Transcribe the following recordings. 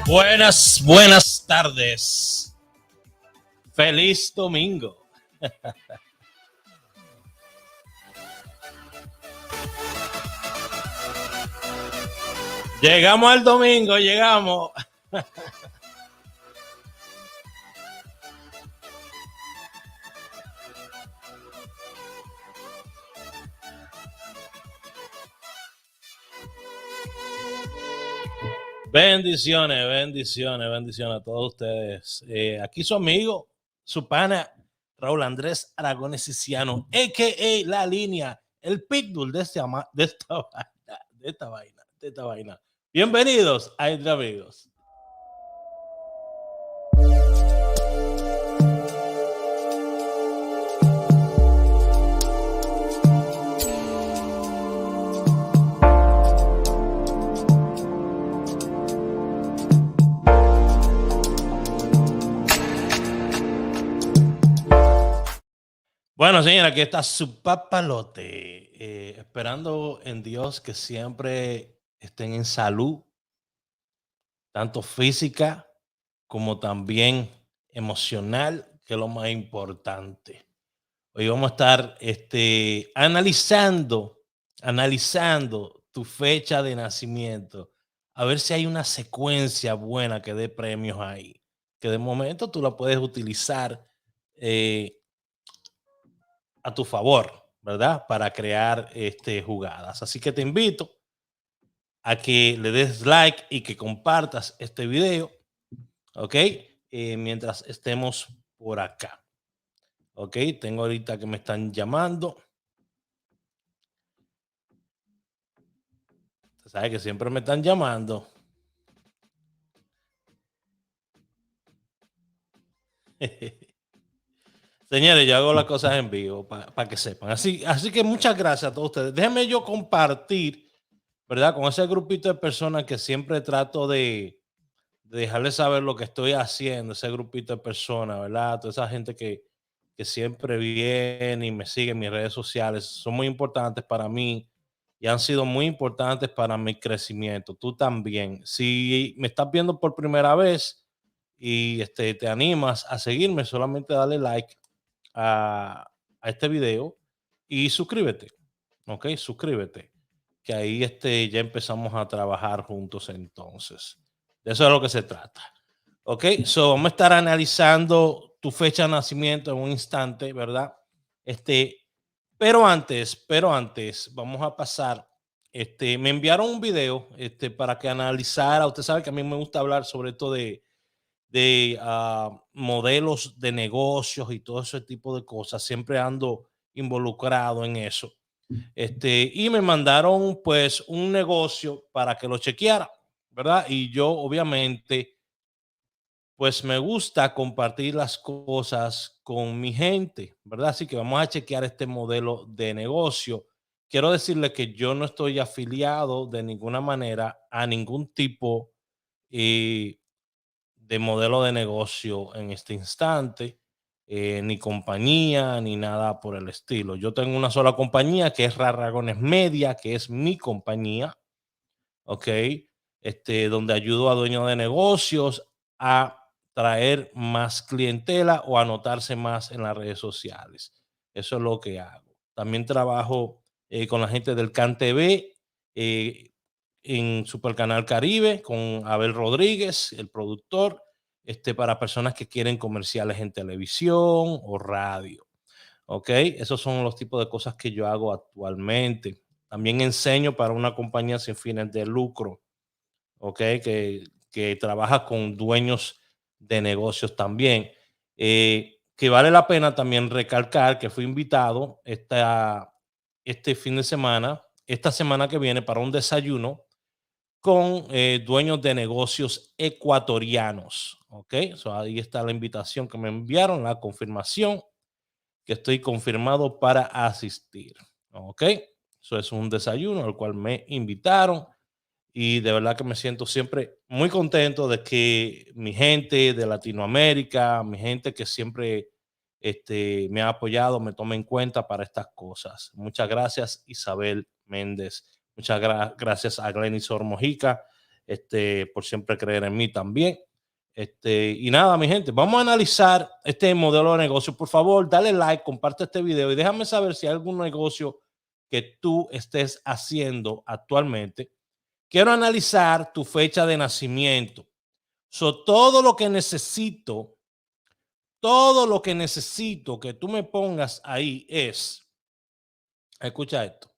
Buenas tardes. Feliz domingo. Llegamos al domingo, llegamos. Bendiciones a todos ustedes. Aquí su amigo, su pana, Raúl Andrés Aragones Ciciano, a.k.a. La Línea, el pitbull de esta vaina. Bienvenidos a Entre Amigos. Bueno, señora, aquí está su papalote, esperando en Dios que siempre estén en salud, tanto física como también emocional, que es lo más importante. Hoy vamos a estar analizando tu fecha de nacimiento, a ver si hay una secuencia buena que dé premios ahí, que de momento tú la puedes utilizar a tu favor, ¿verdad? Para crear jugadas. Así que te invito a que le des like y que compartas este video, ¿ok? Mientras estemos por acá. Ok, tengo ahorita que me están llamando. Usted sabe que siempre me están llamando. Señores, yo hago las cosas en vivo para que sepan. Así que muchas gracias a todos ustedes. Déjenme yo compartir, ¿verdad? Con ese grupito de personas que siempre trato de dejarles saber lo que estoy haciendo, ese grupito de personas, ¿verdad? Toda esa gente que siempre viene y me sigue en mis redes sociales, son muy importantes para mí y han sido muy importantes para mi crecimiento. Tú también. Si me estás viendo por primera vez y te animas a seguirme, solamente dale like a este video y suscríbete, ¿ok? Suscríbete, que ahí ya empezamos a trabajar juntos entonces. De eso es lo que se trata. Ok, so vamos a estar analizando tu fecha de nacimiento en un instante, ¿verdad? Pero antes, vamos a pasar. Me enviaron un video para que analizara. Usted sabe que a mí me gusta hablar sobre todo de modelos de negocios y todo ese tipo de cosas. Siempre ando involucrado en eso. Y me mandaron pues un negocio para que lo chequeara, ¿verdad? Y yo obviamente pues me gusta compartir las cosas con mi gente, ¿verdad? Así que vamos a chequear este modelo de negocio. Quiero decirle que yo no estoy afiliado de ninguna manera a ningún tipo eh, de modelo de negocio en este instante, ni compañía, ni nada por el estilo. Yo tengo una sola compañía que es Raragones Media, que es mi compañía, ¿ok? Donde ayudo a dueños de negocios a traer más clientela o anotarse más en las redes sociales. Eso es lo que hago. También trabajo con la gente del CAN TV, en Supercanal Caribe, con Abel Rodríguez, el productor, para personas que quieren comerciales en televisión o radio. ¿Ok? Esos son los tipos de cosas que yo hago actualmente. También enseño para una compañía sin fines de lucro, ¿ok? Que trabaja con dueños de negocios también. Que vale la pena también recalcar que fui invitado este fin de semana, esta semana que viene, para un desayuno con dueños de negocios ecuatorianos, ¿ok? So, ahí está la invitación que me enviaron, la confirmación, que estoy confirmado para asistir, ¿ok? Eso es un desayuno al cual me invitaron y de verdad que me siento siempre muy contento de que mi gente de Latinoamérica, mi gente que siempre me ha apoyado, me tome en cuenta para estas cosas. Muchas gracias, Isabel Méndez. Muchas gracias a Glenisor Mojica, por siempre creer en mí también. Y nada, mi gente, vamos a analizar este modelo de negocio. Por favor, dale like, comparte este video y déjame saber si hay algún negocio que tú estés haciendo actualmente. Quiero analizar tu fecha de nacimiento. Todo lo que necesito que tú me pongas ahí es, escucha esto,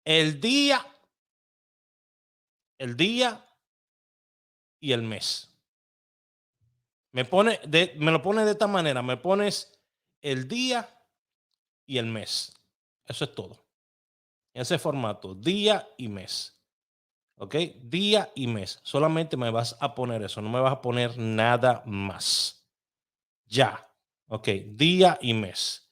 el día y el mes. Me lo pone de esta manera, me pones el día y el mes. Eso es todo. En ese formato, día y mes. ¿Ok? Día y mes. Solamente me vas a poner eso, no me vas a poner nada más. Ya. Ok, día y mes.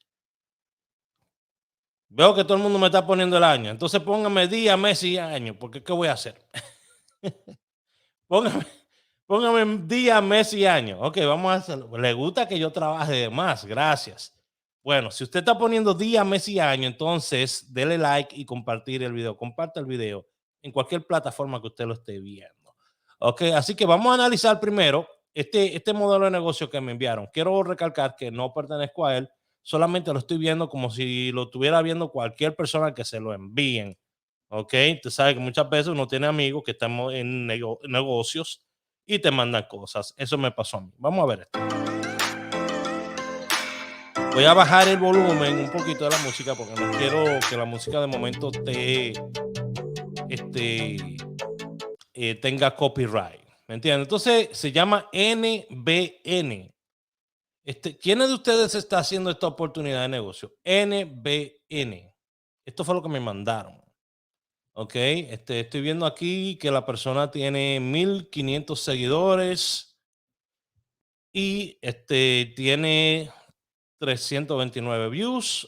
Veo que todo el mundo me está poniendo el año. Entonces póngame día, mes y año, porque ¿qué voy a hacer? póngame día, mes y año. Ok, vamos a hacerlo. Le gusta que yo trabaje de más. Gracias. Bueno, si usted está poniendo día, mes y año, entonces dele like y compartir el video. Comparte el video en cualquier plataforma que usted lo esté viendo. Ok, así que vamos a analizar primero este modelo de negocio que me enviaron. Quiero recalcar que no pertenezco a él, solamente lo estoy viendo como si lo estuviera viendo cualquier persona que se lo envíen. Ok, tú sabes que muchas veces uno tiene amigos que están en negocios y te mandan cosas. Eso me pasó a mí. Vamos a ver esto. Voy a bajar el volumen un poquito de la música porque no quiero que la música de momento tenga copyright. ¿Me entiendes? Entonces se llama NBN. ¿Quiénes de ustedes está haciendo esta oportunidad de negocio? NBN. Esto fue lo que me mandaron. Ok, estoy viendo aquí que la persona tiene 1500 seguidores y tiene 329 views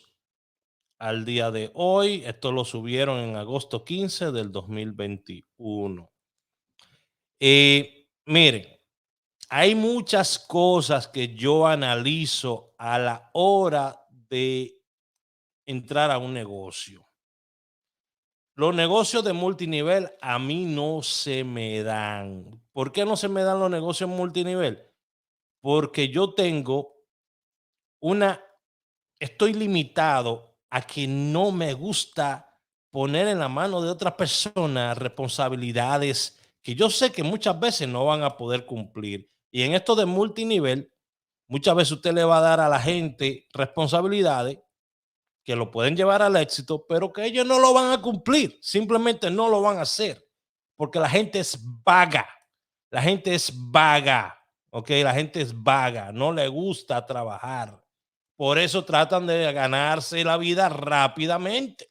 al día de hoy. Esto lo subieron en agosto 15 del 2021. Miren, hay muchas cosas que yo analizo a la hora de entrar a un negocio. Los negocios de multinivel a mí no se me dan. ¿Por qué no se me dan los negocios multinivel? Porque yo estoy limitado a que no me gusta poner en la mano de otras personas responsabilidades que yo sé que muchas veces no van a poder cumplir. Y en esto de multinivel, muchas veces usted le va a dar a la gente responsabilidades que lo pueden llevar al éxito, pero que ellos no lo van a cumplir, simplemente no lo van a hacer, porque la gente es vaga, la gente es vaga, ¿ok? La gente es vaga, no le gusta trabajar, por eso tratan de ganarse la vida rápidamente,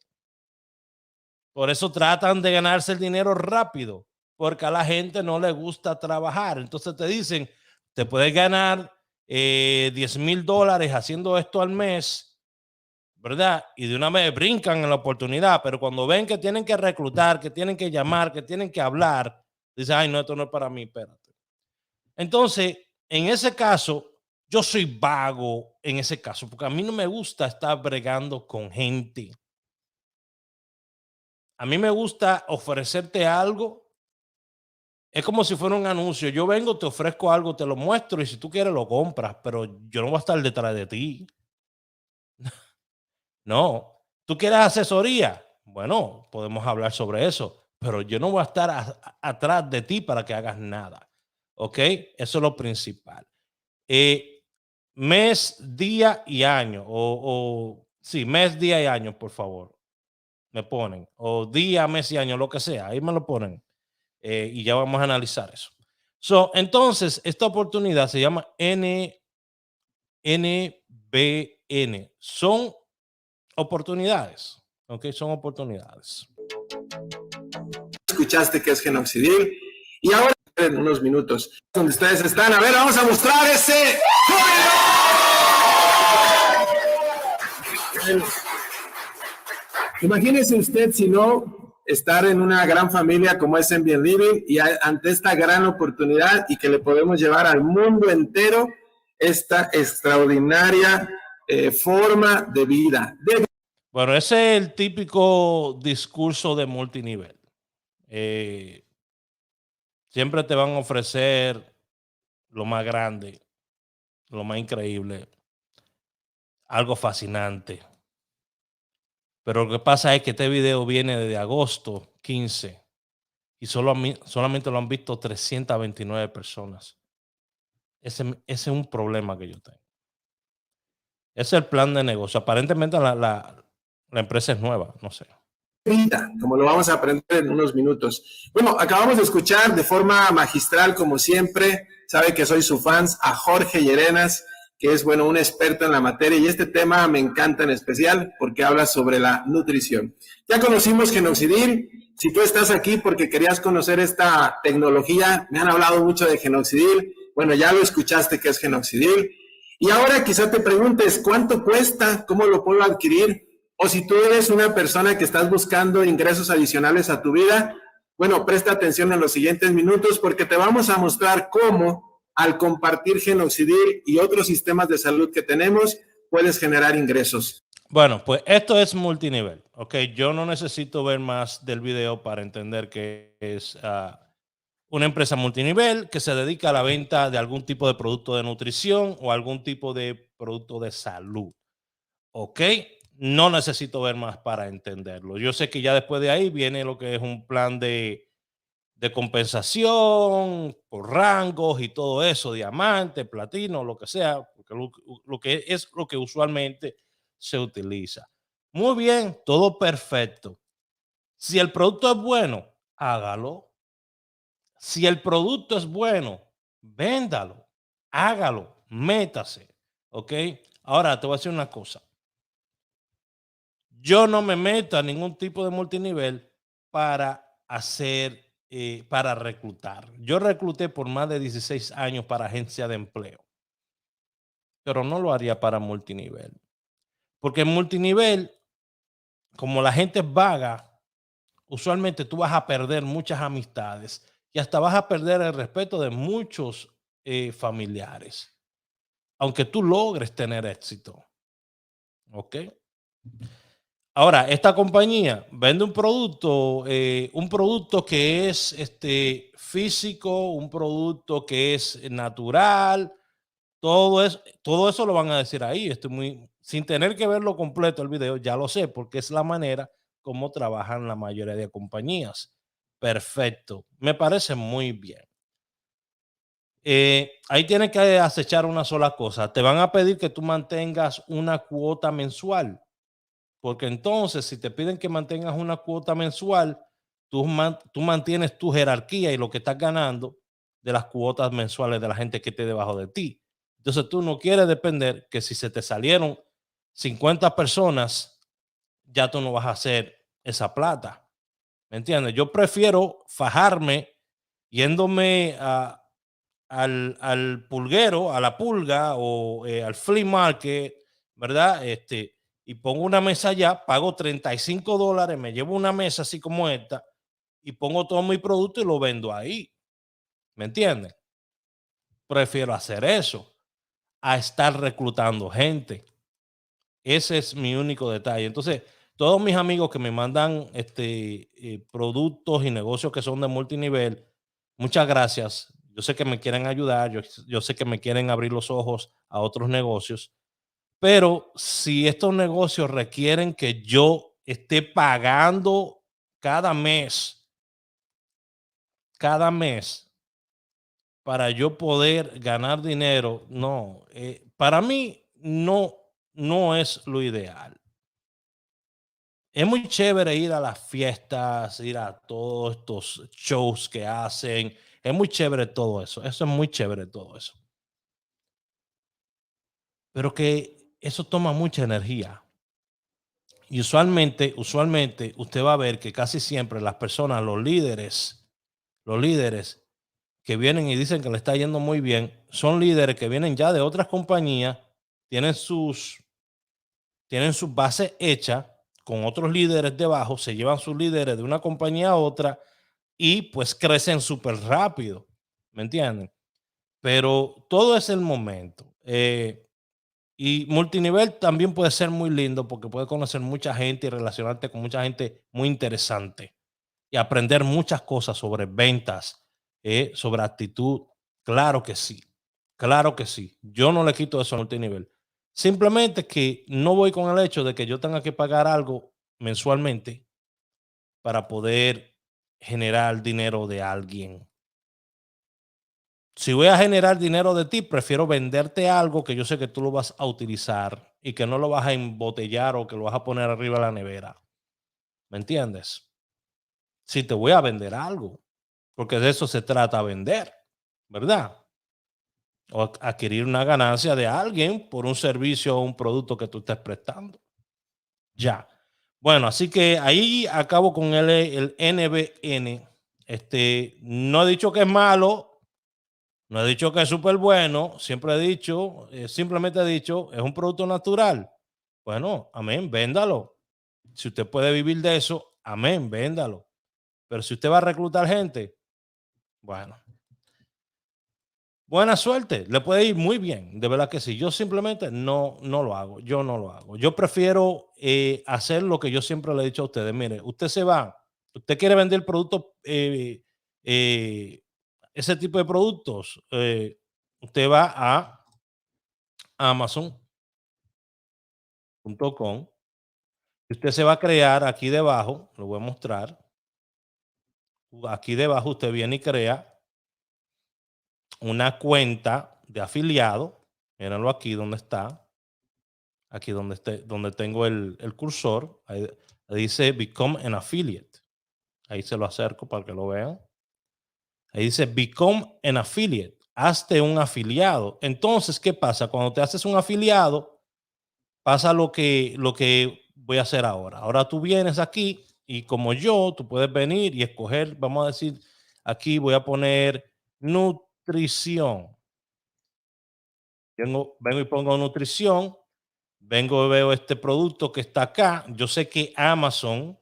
por eso tratan de ganarse el dinero rápido, porque a la gente no le gusta trabajar, entonces te dicen, te puedes ganar $10,000 haciendo esto al mes, ¿verdad? Y de una vez brincan en la oportunidad, pero cuando ven que tienen que reclutar, que tienen que llamar, que tienen que hablar, dicen, ay, no, esto no es para mí, espérate. Entonces, en ese caso, yo soy vago en ese caso, porque a mí no me gusta estar bregando con gente. A mí me gusta ofrecerte algo. Es como si fuera un anuncio. Yo vengo, te ofrezco algo, te lo muestro y si tú quieres lo compras, pero yo no voy a estar detrás de ti. No, ¿tú quieres asesoría? Bueno, podemos hablar sobre eso, pero yo no voy a estar atrás de ti para que hagas nada. ¿Ok? Eso es lo principal. Mes, día y año. Sí, mes, día y año, por favor. Me ponen. O día, mes y año, lo que sea. Ahí me lo ponen. Y ya vamos a analizar eso. Entonces, esta oportunidad se llama NBN. Son oportunidades, ¿ok? Son oportunidades. Escuchaste que es Genoxidil y ahora en unos minutos donde ustedes están, a ver, vamos a mostrar ese. Imagínese usted si no estar en una gran familia como es Ambient Living y ante esta gran oportunidad y que le podemos llevar al mundo entero esta extraordinaria forma de vida. Bueno, ese es el típico discurso de multinivel. Siempre te van a ofrecer lo más grande, lo más increíble, algo fascinante. Pero lo que pasa es que este video viene desde agosto 15 y solamente lo han visto 329 personas. Ese es un problema que yo tengo. Ese es el plan de negocio. Aparentemente la empresa es nueva, no sé. Como lo vamos a aprender en unos minutos. Bueno, acabamos de escuchar de forma magistral, como siempre, sabe que soy su fans, a Jorge Llerenas, que es, bueno, un experto en la materia, y este tema me encanta en especial porque habla sobre la nutrición. Ya conocimos Genoxidil. Si tú estás aquí porque querías conocer esta tecnología, me han hablado mucho de Genoxidil. Bueno, ya lo escuchaste que es Genoxidil. Y ahora quizá te preguntes, ¿cuánto cuesta? ¿Cómo lo puedo adquirir? O si tú eres una persona que estás buscando ingresos adicionales a tu vida, bueno, presta atención en los siguientes minutos porque te vamos a mostrar cómo al compartir Genoxidil y otros sistemas de salud que tenemos, puedes generar ingresos. Bueno, pues esto es multinivel, ¿ok? Yo no necesito ver más del video para entender que es una empresa multinivel que se dedica a la venta de algún tipo de producto de nutrición o algún tipo de producto de salud, ¿ok? No necesito ver más para entenderlo. Yo sé que ya después de ahí viene lo que es un plan de compensación por rangos y todo eso, diamante, platino, lo que sea, porque lo que es lo que usualmente se utiliza. Muy bien, todo perfecto. Si el producto es bueno, hágalo. Si el producto es bueno, véndalo, hágalo, métase, ¿ok? Ahora te voy a decir una cosa. Yo no me meto a ningún tipo de multinivel para para reclutar. Yo recluté por más de 16 años para agencia de empleo, pero no lo haría para multinivel. Porque en multinivel, como la gente es vaga, usualmente tú vas a perder muchas amistades y hasta vas a perder el respeto de muchos familiares, aunque tú logres tener éxito. ¿Ok? Ahora, esta compañía vende un producto que es físico, un producto que es natural, todo eso lo van a decir ahí. Sin tener que verlo completo el video, ya lo sé, porque es la manera como trabajan la mayoría de compañías. Perfecto, me parece muy bien. Ahí tienes que acechar una sola cosa. Te van a pedir que tú mantengas una cuota mensual. Porque entonces, si te piden que mantengas una cuota mensual, tú mantienes tu jerarquía y lo que estás ganando de las cuotas mensuales de la gente que esté debajo de ti. Entonces, tú no quieres depender que si se te salieron 50 personas, ya tú no vas a hacer esa plata. ¿Me entiendes? Yo prefiero fajarme yéndome al pulguero, a la pulga o al flea market, ¿verdad? Y pongo una mesa allá, pago $35, me llevo una mesa así como esta y pongo todo mi producto y lo vendo ahí. ¿Me entienden? Prefiero hacer eso a estar reclutando gente. Ese es mi único detalle. Entonces, todos mis amigos que me mandan productos y negocios que son de multinivel, muchas gracias. Yo sé que me quieren ayudar, yo sé que me quieren abrir los ojos a otros negocios, pero si estos negocios requieren que yo esté pagando cada mes para yo poder ganar dinero, no, para mí no es lo ideal. Es muy chévere ir a las fiestas, ir a todos estos shows que hacen. Es muy chévere todo eso. Eso es muy chévere todo eso. Pero que eso toma mucha energía. Y usualmente usted va a ver que casi siempre las personas, los líderes que vienen y dicen que le está yendo muy bien, son líderes que vienen ya de otras compañías, tienen sus bases hechas con otros líderes debajo, se llevan sus líderes de una compañía a otra y pues crecen súper rápido, ¿me entienden? Pero todo es el momento. Y multinivel también puede ser muy lindo porque puedes conocer mucha gente y relacionarte con mucha gente muy interesante y aprender muchas cosas sobre ventas, sobre actitud. Claro que sí, claro que sí. Yo no le quito eso al multinivel. Simplemente que no voy con el hecho de que yo tenga que pagar algo mensualmente para poder generar dinero de alguien. Si voy a generar dinero de ti, prefiero venderte algo que yo sé que tú lo vas a utilizar y que no lo vas a embotellar o que lo vas a poner arriba de la nevera. ¿Me entiendes? Si te voy a vender algo, porque de eso se trata vender, ¿verdad? O adquirir una ganancia de alguien por un servicio o un producto que tú estés prestando. Ya. Bueno, así que ahí acabo con el NBN. No he dicho que es malo, no he dicho que es súper bueno, siempre he dicho, simplemente he dicho, es un producto natural. Bueno, amén, véndalo. Si usted puede vivir de eso, amén, véndalo. Pero si usted va a reclutar gente, bueno, buena suerte, le puede ir muy bien, de verdad que sí. Yo simplemente no lo hago, yo no lo hago. Yo prefiero hacer lo que yo siempre le he dicho a ustedes. Mire, usted se va, usted quiere vender productos, eh, ese tipo de productos, usted va a amazon.com. Usted se va a crear aquí debajo, lo voy a mostrar. Aquí debajo usted viene y crea una cuenta de afiliado. Mírenlo aquí donde está. Aquí donde tengo el cursor. Ahí dice Become an Affiliate. Ahí se lo acerco para que lo vean. Ahí dice Become an Affiliate. Hazte un afiliado. Entonces, ¿qué pasa? Cuando te haces un afiliado, pasa lo que voy a hacer ahora. Ahora tú vienes aquí y como yo, tú puedes venir y escoger, vamos a decir, aquí voy a poner nutrición. Vengo y pongo nutrición, vengo y veo este producto que está acá. Yo sé que Amazon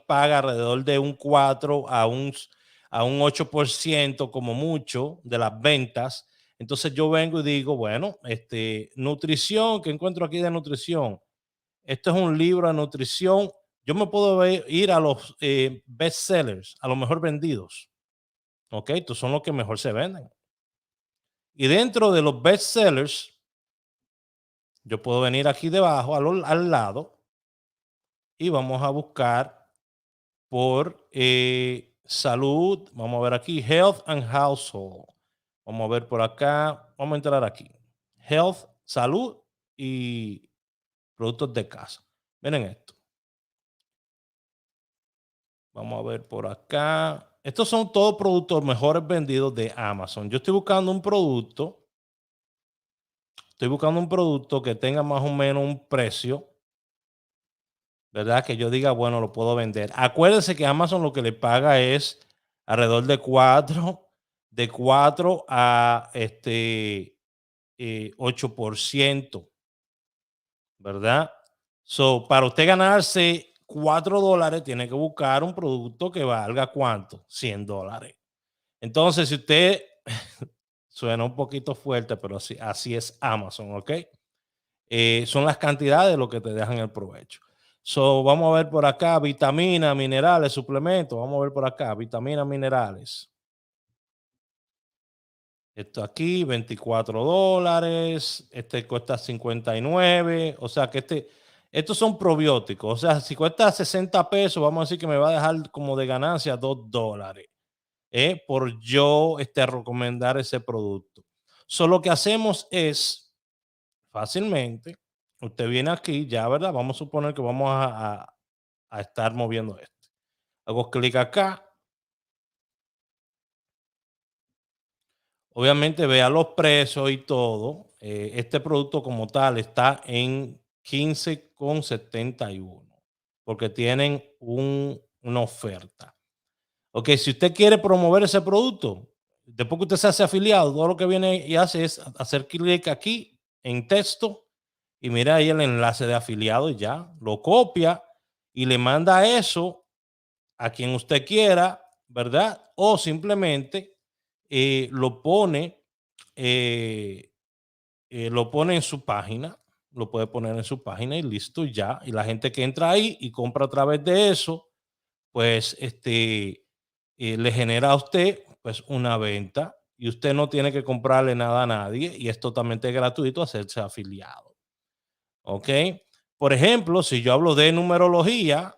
paga alrededor de un 4 a un 8% como mucho de las ventas. Entonces yo vengo y digo, bueno, nutrición, que encuentro aquí de nutrición. Esto es un libro de nutrición. Yo me puedo ir a los best sellers, a los mejor vendidos. Ok, estos son los que mejor se venden. Y dentro de los best sellers, yo puedo venir aquí debajo, al lado, y vamos a buscar por salud. Vamos a ver aquí, Health and Household. Vamos a ver por acá. Vamos a entrar aquí. Health, salud y productos de casa. Miren esto. Vamos a ver por acá. Estos son todos productos mejores vendidos de Amazon. Yo estoy buscando un producto. Estoy buscando un producto que tenga más o menos un precio, ¿verdad? Que yo diga, bueno, lo puedo vender. Acuérdense que Amazon lo que le paga es alrededor de 4 a 8%, ¿verdad? So, para usted ganarse $4, tiene que buscar un producto que valga ¿cuánto? $100. Entonces, si usted suena un poquito fuerte, pero así es Amazon, ¿ok? Son las cantidades de lo que te dejan el provecho. So, vamos a ver por acá, vitaminas, minerales, suplementos. Vamos a ver por acá, vitaminas, minerales. Esto aquí, $24. Este cuesta 59. O sea que estos son probióticos. O sea, si cuesta 60 pesos, vamos a decir que me va a dejar como de ganancia $2. Por yo recomendar ese producto. So, lo que hacemos es fácilmente, usted viene aquí ya, ¿verdad? Vamos a suponer que vamos a estar moviendo esto. Hago clic acá. Obviamente vea los precios y todo. Este producto como tal está en 15,71 porque tienen una oferta. Ok, si usted quiere promover ese producto, después que usted se hace afiliado, todo lo que viene y hace es hacer clic aquí en texto y mira ahí el enlace de afiliado y ya lo copia y le manda eso a quien usted quiera, ¿verdad? O simplemente eh, lo pone en su página, lo puede poner en su página y listo ya. Y la gente que entra ahí y compra a través de eso, pues le genera a usted pues una venta y usted no tiene que comprarle nada a nadie y es totalmente gratuito hacerse afiliado. ¿Ok? Por ejemplo, si yo hablo de numerología,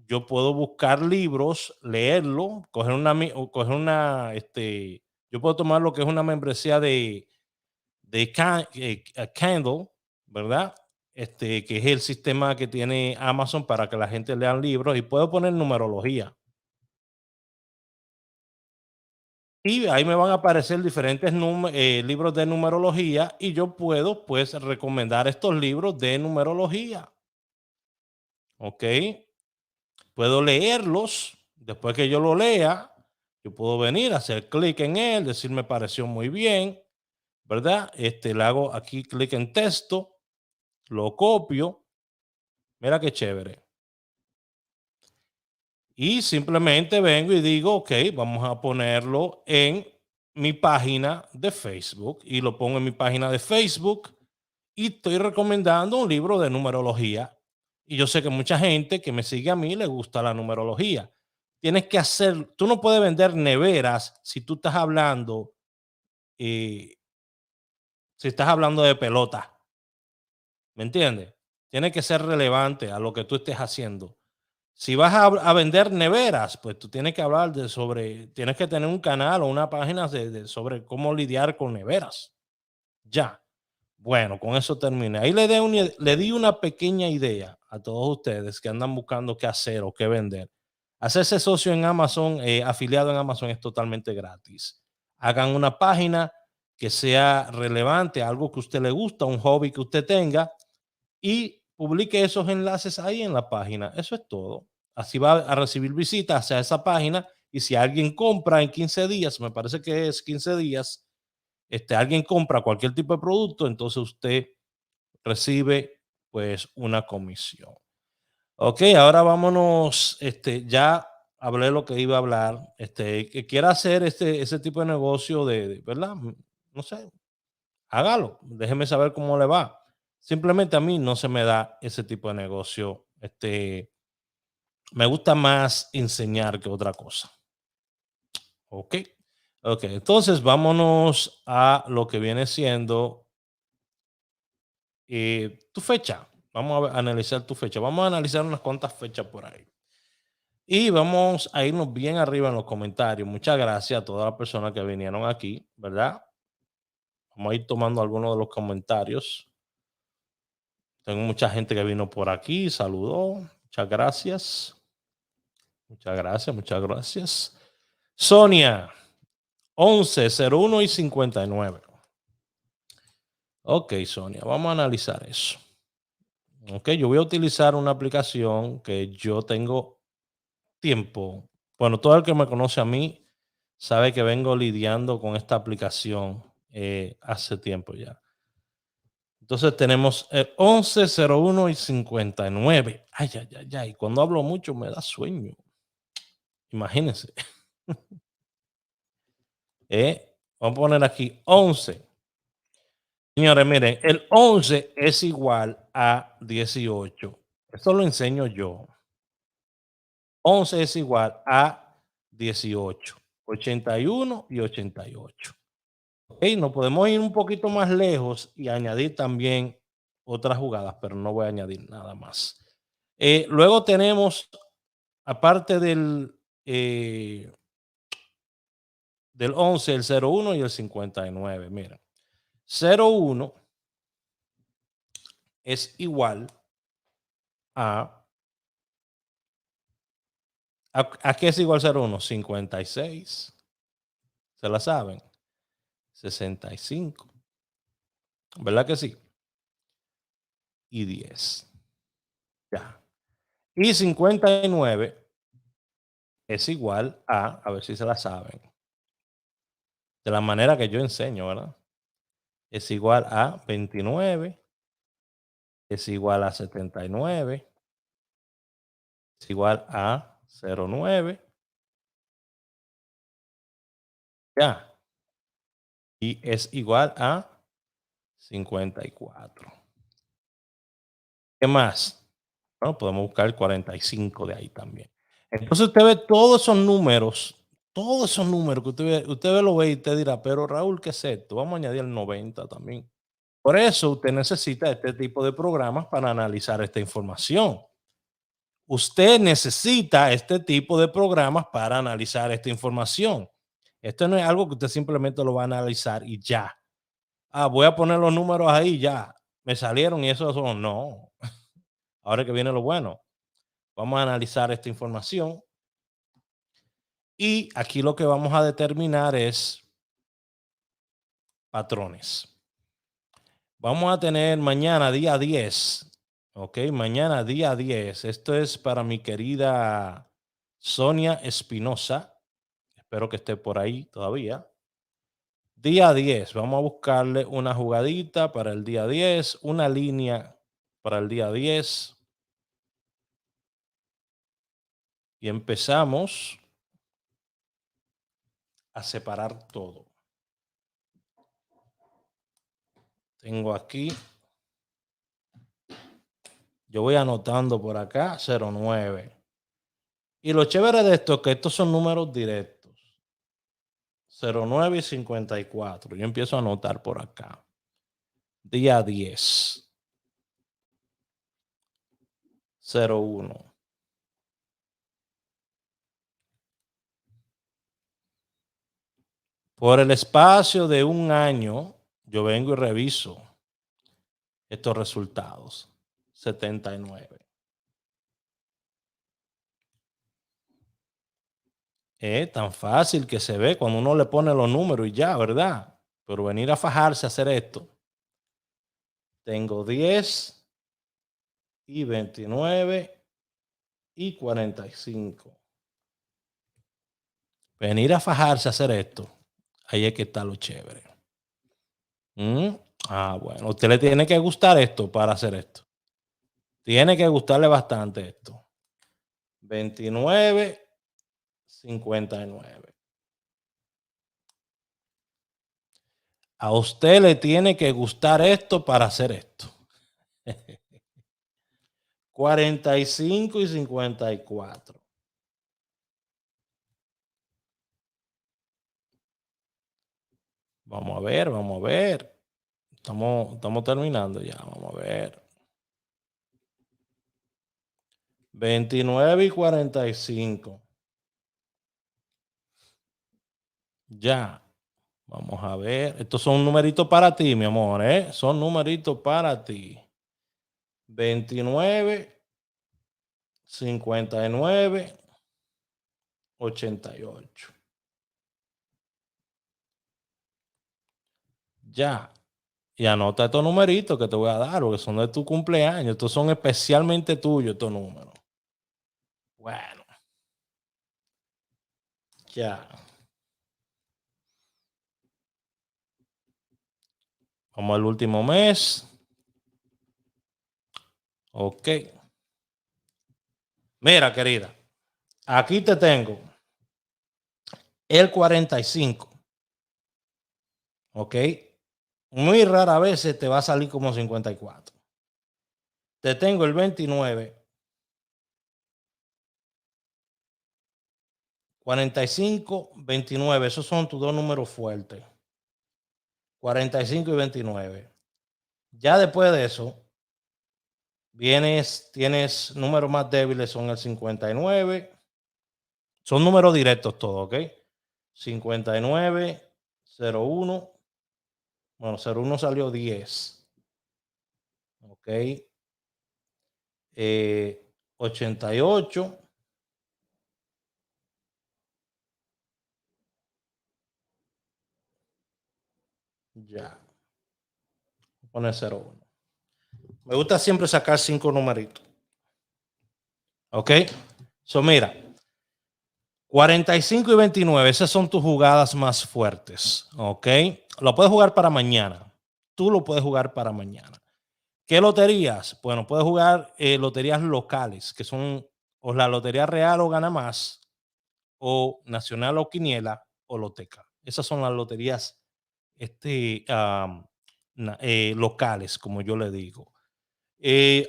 yo puedo buscar libros, leerlo, coger una, yo puedo tomar lo que es una membresía de Kindle, ¿verdad? Que es el sistema que tiene Amazon para que la gente lea libros y puedo poner numerología. Y ahí me van a aparecer diferentes libros de numerología y yo puedo pues recomendar estos libros de numerología. ¿Ok? Puedo leerlos. Después que yo lo lea, yo puedo venir a hacer clic en él, decir me pareció muy bien, ¿verdad? Le hago aquí clic en texto, lo copio. Mira qué chévere. Y simplemente vengo y digo, ok, vamos a ponerlo en mi página de Facebook y lo pongo en mi página de Facebook y estoy recomendando un libro de numerología. Y yo sé que mucha gente que me sigue a mí le gusta la numerología. Tienes que hacer, tú no puedes vender neveras si tú estás hablando, eh, si estás hablando de pelota, ¿me entiendes? Tiene que ser relevante a lo que tú estés haciendo. Si vas a vender neveras, pues tú tienes que hablar tienes que tener un canal o una página sobre cómo lidiar con neveras. Ya. Bueno, con eso terminé. Ahí le di una pequeña idea a todos ustedes que andan buscando qué hacer o qué vender. Hacerse socio en Amazon, afiliado en Amazon es totalmente gratis. Hagan una página que sea relevante, algo que a usted le gusta, un hobby que usted tenga y publique esos enlaces ahí en la página. Eso es todo. Así va a recibir visitas hacia esa página y si alguien compra en 15 días, me parece que es 15 días, alguien compra cualquier tipo de producto, entonces usted recibe pues una comisión. Ok, ahora vámonos, ya hablé lo que iba a hablar, que quiera hacer ese tipo de negocio ¿verdad? No sé, hágalo, déjeme saber cómo le va. Simplemente a mí no se me da ese tipo de negocio, me gusta más enseñar que otra cosa. Ok, ok, entonces vámonos a lo que viene siendo tu fecha. Vamos a analizar tu fecha. Vamos a analizar unas cuantas fechas por ahí. Y vamos a irnos bien arriba en los comentarios. Muchas gracias a todas las personas que vinieron aquí, ¿verdad? Vamos a ir tomando algunos de los comentarios. Tengo mucha gente que vino por aquí, saludó. Muchas gracias. Muchas gracias, muchas gracias. Sonia, 1101 y 59. Ok, Sonia, vamos a analizar eso. Ok, yo voy a utilizar una aplicación que yo tengo tiempo. Bueno, todo el que me conoce a mí sabe que vengo lidiando con esta aplicación hace tiempo ya. Entonces tenemos el 1101 y 59. Ay, ay, ay, ay. Cuando hablo mucho me da sueño. Imagínense. Vamos a poner aquí 11. Señores, miren, el 11 es igual a 18. Esto lo enseño yo. 11 es igual a 18. 81 y 88. Ok, nos podemos ir un poquito más lejos y añadir también otras jugadas, pero no voy a añadir nada más. Luego tenemos, aparte del 11, el 01 y el 59. Miren, 01 es igual ¿a qué es igual 01? 56. ¿Se la saben? 65. ¿Verdad que sí? Y 10. Ya. Y 59 es igual a ver si se la saben, de la manera que yo enseño, ¿verdad? Es igual a 29, es igual a 79, es igual a 09, ya, y es igual a 54. ¿Qué más? Bueno, podemos buscar el 45 de ahí también. Entonces usted ve todos esos números que usted lo ve y usted dirá, pero Raúl, ¿qué es esto? Vamos a añadir el 90 también. Por eso usted necesita este tipo de programas para analizar esta información. Usted necesita este tipo de programas para analizar esta información. Esto no es algo que usted simplemente lo va a analizar y ya. Ah, voy a poner los números ahí, ya. Me salieron y eso son. No. Ahora que viene lo bueno. Vamos a analizar esta información y aquí lo que vamos a determinar es patrones. Vamos a tener mañana día 10. Ok, mañana día 10. Esto es para mi querida Sonia Espinosa. Espero que esté por ahí todavía. Día 10. Vamos a buscarle una jugadita para el día 10, una línea para el día 10. Y empezamos a separar todo. Tengo aquí. Yo voy anotando por acá 09. Y lo chévere de esto es que estos son números directos. 09 y 54. Yo empiezo a anotar por acá. Día 10. 01. Por el espacio de un año, yo vengo y reviso estos resultados. 79. Es tan fácil que se ve cuando uno le pone los números y ya, ¿verdad? Pero venir a fajarse a hacer esto. Tengo 10 y 29 y 45. Venir a fajarse a hacer esto. Ahí es que está lo chévere. Bueno, a usted le tiene que gustar esto para hacer esto. Tiene que gustarle bastante esto. 29, 59. A usted le tiene que gustar esto para hacer esto. 45 y 54. Vamos a ver, vamos a ver. Estamos terminando ya, vamos a ver. 29 y 45. Ya. Vamos a ver. Estos son numeritos para ti, mi amor, ¿eh? Son numeritos para ti. 29, 59, 88. Ya. Y anota estos numeritos que te voy a dar, porque son de tu cumpleaños. Estos son especialmente tuyos, estos números. Bueno. Ya. Vamos al último mes. Ok. Mira, querida. Aquí te tengo el 45. Ok. Muy rara vez te va a salir como 54. Te tengo el 29. 45, 29. Esos son tus dos números fuertes. 45 y 29. Ya después de eso, tienes números más débiles, son el 59. Son números directos todos, ¿ok? 59, 01. Bueno, 01 salió 10. Ok. 88. Ya. Voy a poner 01. Me gusta siempre sacar 5 numeritos. Ok. Mira. 45 y 29, esas son tus jugadas más fuertes. Ok. Lo puedes jugar para mañana. Tú lo puedes jugar para mañana. ¿Qué loterías? Bueno, puedes jugar loterías locales, que son o la Lotería Real o Gana Más, o Nacional o Quiniela, o Loteca. Esas son las loterías locales, como yo le digo.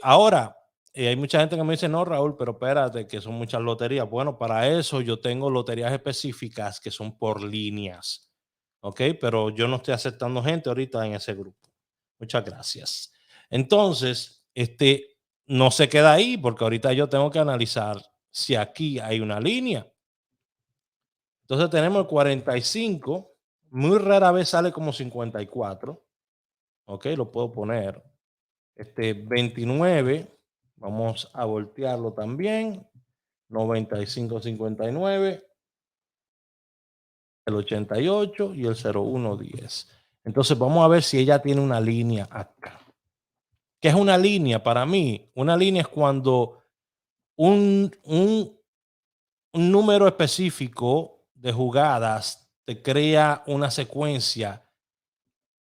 Ahora, hay mucha gente que me dice, no, Raúl, pero espérate, que son muchas loterías. Bueno, para eso yo tengo loterías específicas que son por líneas, ¿ok? Pero yo no estoy aceptando gente ahorita en ese grupo. Muchas gracias. Entonces, no se queda ahí porque ahorita yo tengo que analizar si aquí hay una línea. Entonces tenemos el 45, muy rara vez sale como 54, ¿ok? Lo puedo poner. 29, vamos a voltearlo también. 95, 59, el 88 y el 01, 10. Entonces vamos a ver si ella tiene una línea acá. ¿Qué es una línea para mí? Una línea es cuando un número específico de jugadas te crea una secuencia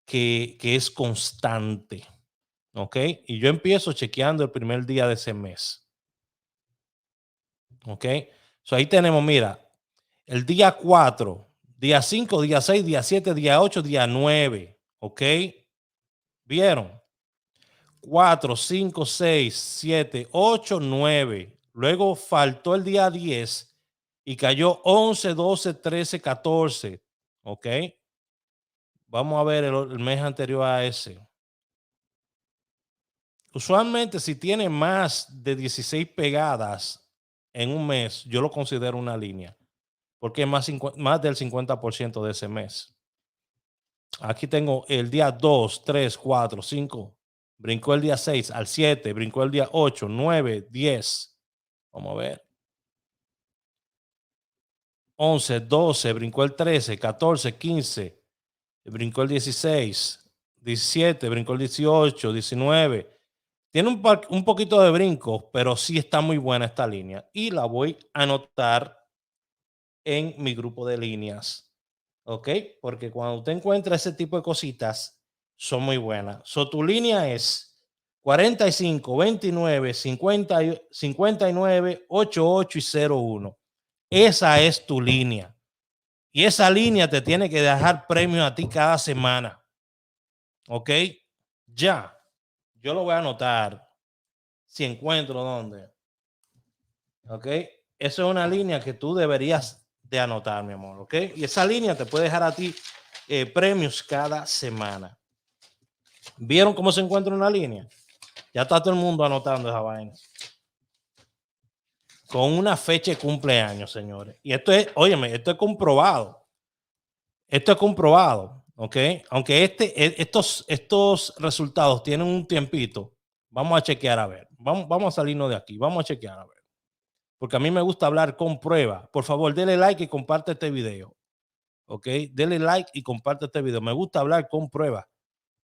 que es constante. ¿Ok? Y yo empiezo chequeando el primer día de ese mes. ¿Ok? So ahí tenemos, mira, el día 4, día 5, día 6, día 7, día 8, día 9. ¿Ok? ¿Vieron? 4, 5, 6, 7, 8, 9. Luego faltó el día 10 y cayó 11, 12, 13, 14. ¿Ok? Vamos a ver el mes anterior a ese. Usualmente, si tiene más de 16 pegadas en un mes, yo lo considero una línea, porque es más del 50% de ese mes. Aquí tengo el día 2, 3, 4, 5. Brincó el día 6 al 7, brincó el día 8, 9, 10. Vamos a ver. 11, 12, brincó el 13, 14, 15, brincó el 16, 17, brincó el 18, 19. Tiene un poquito de brinco, pero sí está muy buena esta línea. Y la voy a anotar en mi grupo de líneas. ¿Ok? Porque cuando usted encuentra ese tipo de cositas, son muy buenas. So, tu línea es 45, 29, 50, 59, 88 y 01. Esa es tu línea. Y esa línea te tiene que dejar premio a ti cada semana. ¿Ok? Ya. Yo lo voy a anotar. Si encuentro dónde. ¿Ok? Eso es una línea que tú deberías de anotar, mi amor. ¿Ok? Y esa línea te puede dejar a ti premios cada semana. ¿Vieron cómo se encuentra una línea? Ya está todo el mundo anotando esa vaina. Con una fecha de cumpleaños, señores. Y esto es, óyeme, esto es comprobado. Esto es comprobado. ¿Ok? Aunque estos resultados tienen un tiempito, vamos a chequear a ver. Vamos a salirnos de aquí. Vamos a chequear a ver. Porque a mí me gusta hablar con pruebas. Por favor, denle like y comparte este video. ¿Ok? Denle like y comparte este video. Me gusta hablar con pruebas.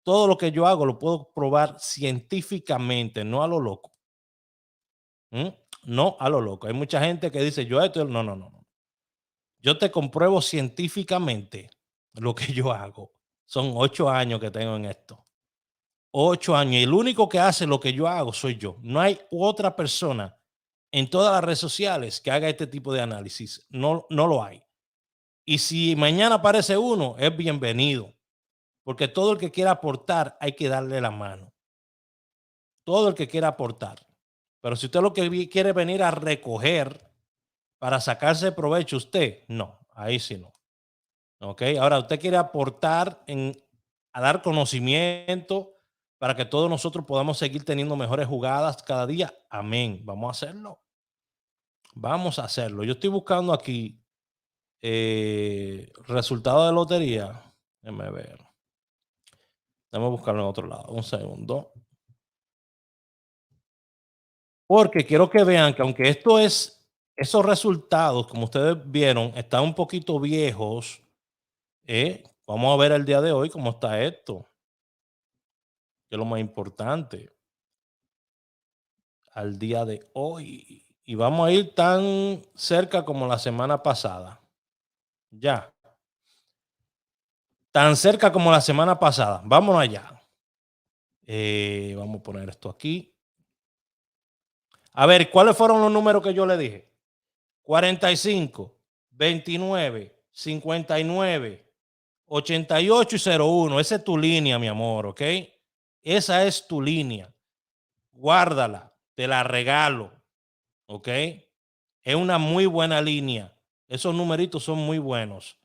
Todo lo que yo hago lo puedo probar científicamente, no a lo loco. No a lo loco. Hay mucha gente que dice, yo esto, no. Yo te compruebo científicamente lo que yo hago. Son 8 años que tengo en esto. 8 años. Y el único que hace lo que yo hago soy yo. No hay otra persona en todas las redes sociales que haga este tipo de análisis. No lo hay. Y si mañana aparece uno, es bienvenido. Porque todo el que quiera aportar, hay que darle la mano. Todo el que quiera aportar. Pero si usted lo que quiere venir a recoger para sacarse provecho, usted, no, ahí sí no. ¿Ok? Ahora, usted quiere aportar a dar conocimiento para que todos nosotros podamos seguir teniendo mejores jugadas cada día. Amén. Vamos a hacerlo. Vamos a hacerlo. Yo estoy buscando aquí resultado de lotería. Déjame ver. Déjame buscarlo en otro lado. Un segundo. Porque quiero que vean que aunque esos resultados, como ustedes vieron, están un poquito viejos. Vamos a ver el día de hoy cómo está esto, que es lo más importante. Al día de hoy. Y vamos a ir tan cerca como la semana pasada. Ya. Tan cerca como la semana pasada. Vámonos allá. Vamos a poner esto aquí. A ver, ¿cuáles fueron los números que yo le dije? 45, 29, 59, 88 y 01. Esa es tu línea, mi amor, ¿ok? Esa es tu línea. Guárdala. te la regalo, ¿ok? Es una muy buena línea. Esos numeritos son muy buenos.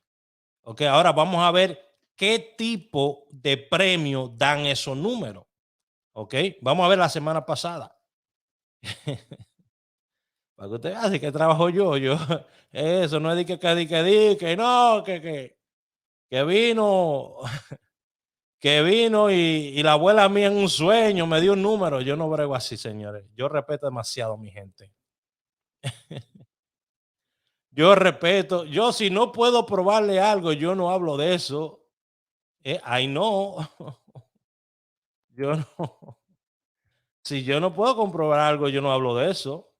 Ok, ahora vamos a ver qué tipo de premio dan esos números. Ok, vamos a ver la semana pasada. Para que usted vea, así que trabajo yo, eso no es de que no, que vino, que vino y la abuela mía en un sueño me dio un número. Yo no brego así, señores. Yo respeto demasiado a mi gente. Yo respeto, yo si no puedo probarle algo, yo no hablo de eso. Ay, no, yo no. Si yo no puedo comprobar algo, yo no hablo de eso.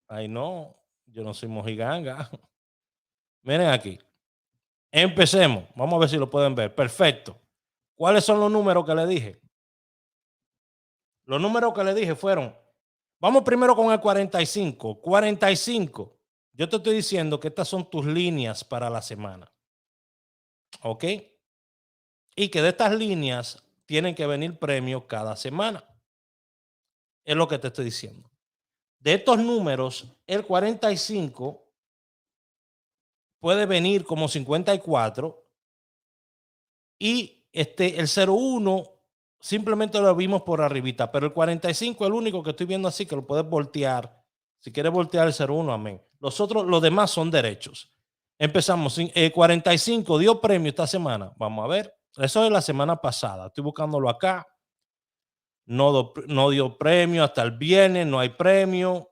Ay, no, yo no soy mojiganga. Miren aquí. Empecemos. Vamos a ver si lo pueden ver. Perfecto. ¿Cuáles son los números que le dije? Los números que le dije fueron, vamos primero con el 45. 45. Yo te estoy diciendo que estas son tus líneas para la semana. ¿Ok? Y que de estas líneas tienen que venir premios cada semana. Es lo que te estoy diciendo. De estos números, el 45 puede venir como 54 y el 01 simplemente lo vimos por arribita, pero el 45 es el único que estoy viendo así que lo puedes voltear. Si quieres voltear el 01, amén. Los demás son derechos. Empezamos. 45 dio premio esta semana. Vamos a ver. Eso es la semana pasada. Estoy buscándolo acá. No dio premio hasta el viernes, no hay premio.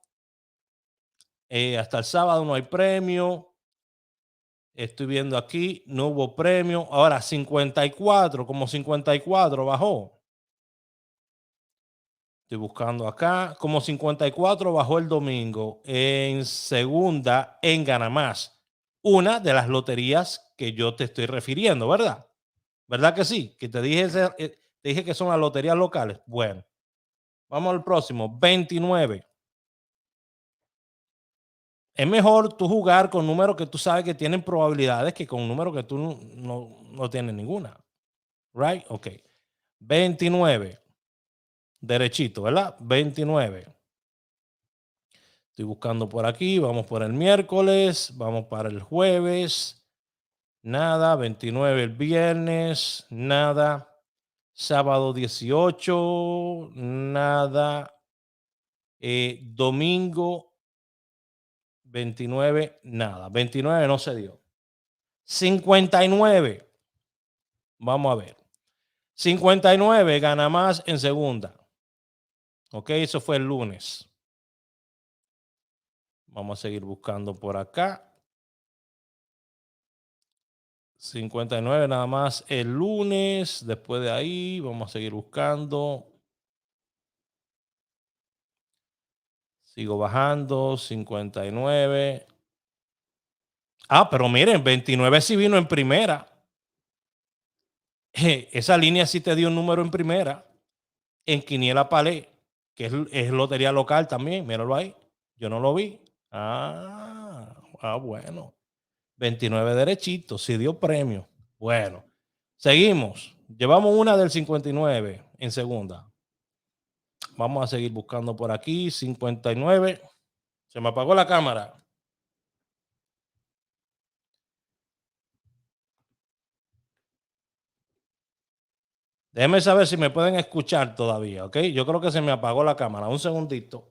Hasta el sábado no hay premio. Estoy viendo aquí, no hubo premio. Ahora 54, como 54 bajó. Estoy buscando acá. Como 54 bajó el domingo. En segunda, en Gana Más. Una de las loterías que yo te estoy refiriendo, ¿verdad? ¿Verdad que sí? Que te dije que son las loterías locales. Bueno, vamos al próximo. 29. Es mejor tú jugar con números que tú sabes que tienen probabilidades que con números que tú no tienes ninguna. Right? Ok. 29. Derechito, ¿verdad? 29. Estoy buscando por aquí. Vamos por el miércoles. Vamos para el jueves. Nada. 29 el viernes. Nada. Sábado 18. Nada. Domingo 29. Nada. 29 no se dio. 59. Vamos a ver. 59 Gana Más en segunda. Ok, eso fue el lunes. Vamos a seguir buscando por acá. 59 nada más el lunes. Después de ahí vamos a seguir buscando. Sigo bajando. 59. Pero miren, 29 sí vino en primera. Esa línea sí te dio un número en primera. En Quiniela Palé, que es lotería local también. Míralo ahí. Yo no lo vi. Bueno. 29 derechitos. Sí dio premio. Bueno. Seguimos. Llevamos una del 59 en segunda. Vamos a seguir buscando por aquí. 59. Se me apagó la cámara. Déjenme saber si me pueden escuchar todavía, ¿ok? Yo creo que se me apagó la cámara. Un segundito.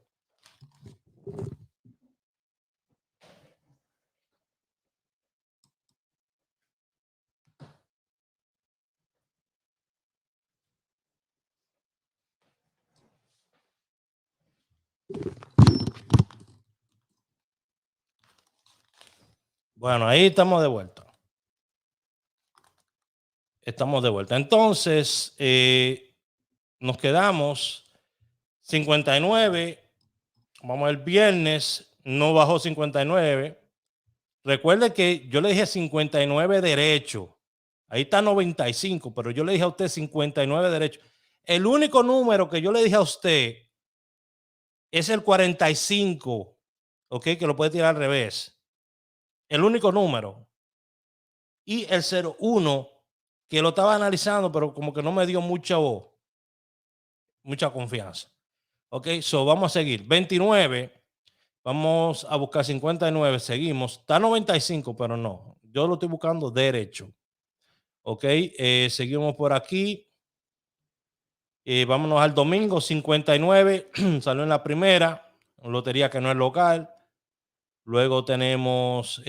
Bueno, ahí estamos de vuelta. Estamos de vuelta. Entonces, nos quedamos 59. Vamos el viernes, no bajó 59. Recuerde que yo le dije 59 derecho. Ahí está 95, pero yo le dije a usted 59 derecho. El único número que yo le dije a usted es el 45, ¿ok? Que lo puede tirar al revés. El único número. Y el 01, que lo estaba analizando, pero como que no me dio mucha confianza. Ok, so vamos a seguir. 29. Vamos a buscar 59. Seguimos. Está 95, pero no. Yo lo estoy buscando derecho. Ok, seguimos por aquí. Vámonos al domingo. 59. Salió en la primera. Lotería que no es local. Luego tenemos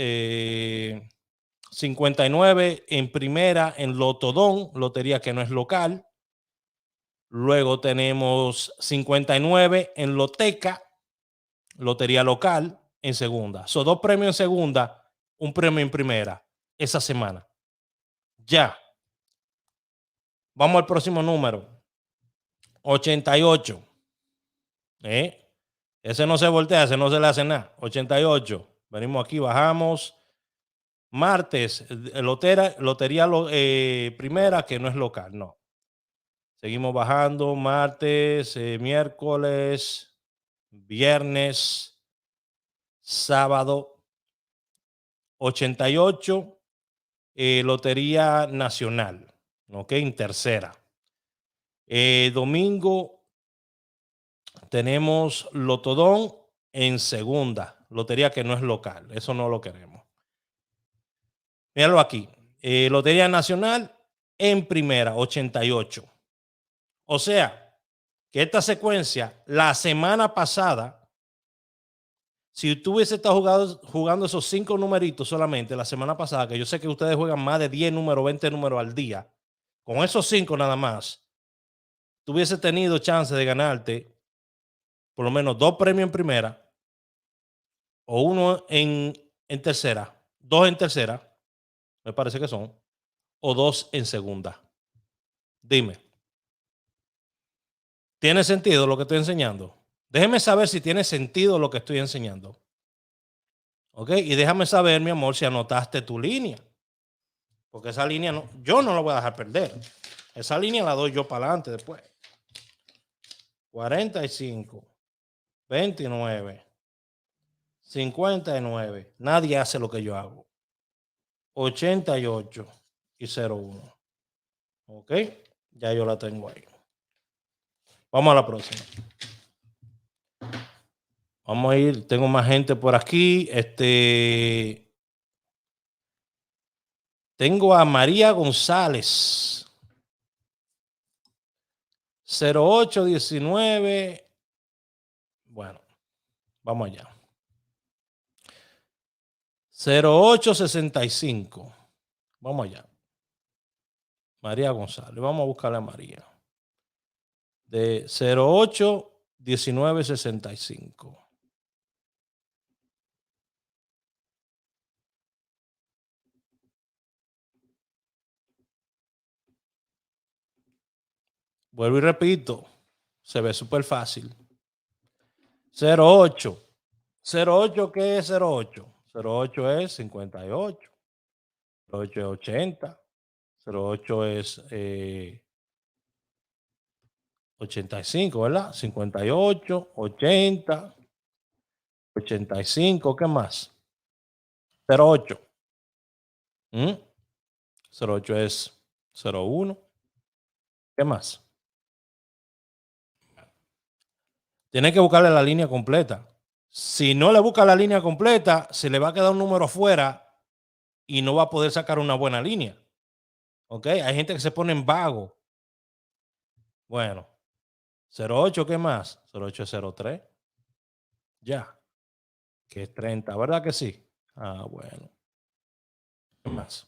59 en primera en Lotodón, lotería que no es local. Luego tenemos 59 en Loteca, lotería local en segunda. Son 2 premios en segunda, un premio en primera esa semana. Ya. Vamos al próximo número. 88. Ese no se voltea, ese no se le hace nada. 88. Venimos aquí, bajamos. Martes, lotería primera que no es local, no. Seguimos bajando, martes, miércoles, viernes, sábado. 88, Lotería Nacional, ok, en tercera. Domingo tenemos Lotodón en segunda, lotería que no es local, eso no lo queremos. Míralo aquí, Lotería Nacional en primera, 88. O sea, que esta secuencia, la semana pasada, si tú hubiese estado jugando esos 5 numeritos solamente la semana pasada, que yo sé que ustedes juegan más de 10 números, 20 números al día, con esos 5 nada más, tú hubiese tenido chance de ganarte por lo menos 2 premios en primera, o 1 en tercera, 2 en tercera, me parece que son, o 2 en segunda. Dime, ¿tiene sentido lo que estoy enseñando? Déjeme saber si tiene sentido lo que estoy enseñando. ¿Ok? Y déjame saber, mi amor, si anotaste tu línea. Porque esa línea no, yo no la voy a dejar perder. Esa línea la doy yo para adelante después. 45, 29, 59. Nadie hace lo que yo hago. 88 y 01. ¿Ok? Ya yo la tengo ahí. Vamos a la próxima. Vamos a ir. Tengo más gente por aquí. Tengo a María González. 0819. Bueno, vamos allá. 0865. Vamos allá. María González. Vamos a buscarle a María. De 081965. Vuelvo y repito. Se ve súper fácil. 08. 08, ¿qué es 08? 08 es 58. 08 es 80. 08 es 85, ¿verdad? 58, 80, 85, ¿qué más? 08. 08 es 01. ¿Qué más? Tiene que buscarle la línea completa. Si no le busca la línea completa, se le va a quedar un número fuera y no va a poder sacar una buena línea. ¿Ok? Hay gente que se pone en vago. Bueno, 08, ¿qué más? 08 es 03. Ya. Que es 30, ¿verdad que sí? Ah, bueno. ¿Qué más?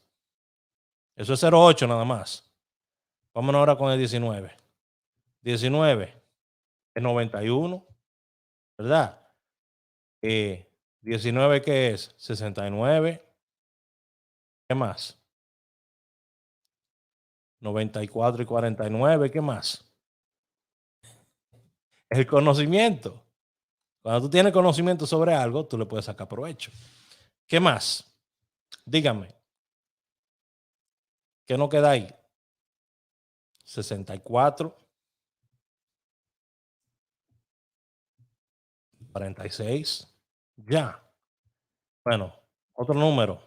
Eso es 08 nada más. Vámonos ahora con el 19. 19 es 91, ¿verdad? 19, ¿qué es? 69. ¿Qué más? 94 y 49. ¿Qué más? El conocimiento. Cuando tú tienes conocimiento sobre algo, tú le puedes sacar provecho. ¿Qué más? Dígame. ¿Qué no queda ahí? 64. 46. Ya. Bueno, otro número.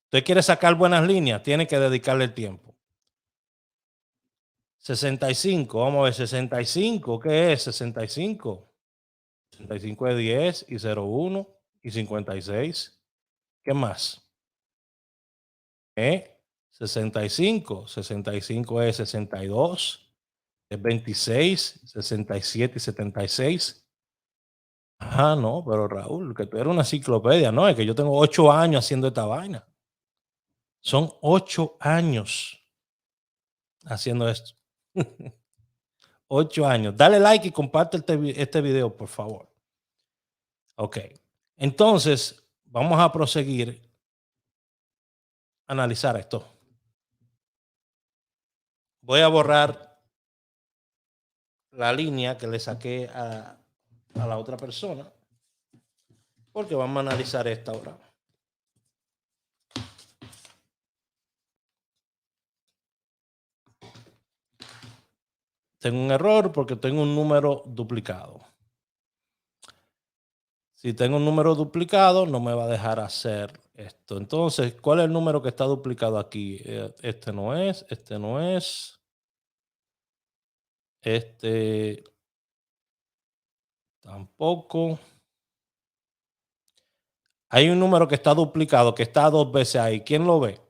Usted quiere sacar buenas líneas, tiene que dedicarle el tiempo. 65, vamos a ver, 65, ¿qué es 65? 65 es 10 y 01 y 56. ¿Qué más? 65, 65 es 62, es 26, 67 y 76. Ah, no, pero Raúl, que tú eres una enciclopedia, no, es que yo tengo 8 años haciendo esta vaina. Son 8 años haciendo esto. 8 años. Dale like y comparte este video, por favor. Ok. Entonces, vamos a proseguir a analizar esto. Voy a borrar la línea que le saqué a la otra persona, porque vamos a analizar esta ahora. Tengo un error porque tengo un número duplicado. Si tengo un número duplicado, no me va a dejar hacer esto. Entonces, ¿cuál es el número que está duplicado aquí? Este no es, este no es. Este tampoco. Hay un número que está duplicado, que está 2 veces ahí. ¿Quién lo ve?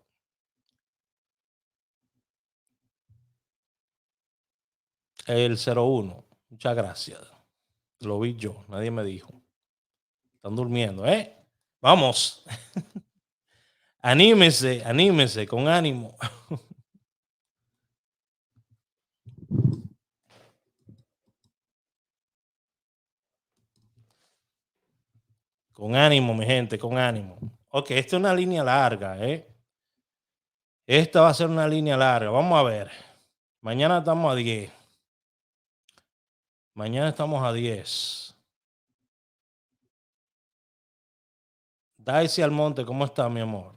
El 01. Muchas gracias. Lo vi yo, nadie me dijo. Están durmiendo, ¿eh? Vamos. Anímese, anímese, con ánimo. Con ánimo, mi gente, con ánimo. Ok, esta es una línea larga, ¿eh? Esta va a ser una línea larga. Vamos a ver. Mañana estamos a 10. Mañana estamos a 10. Daisy Almonte, ¿cómo está, mi amor?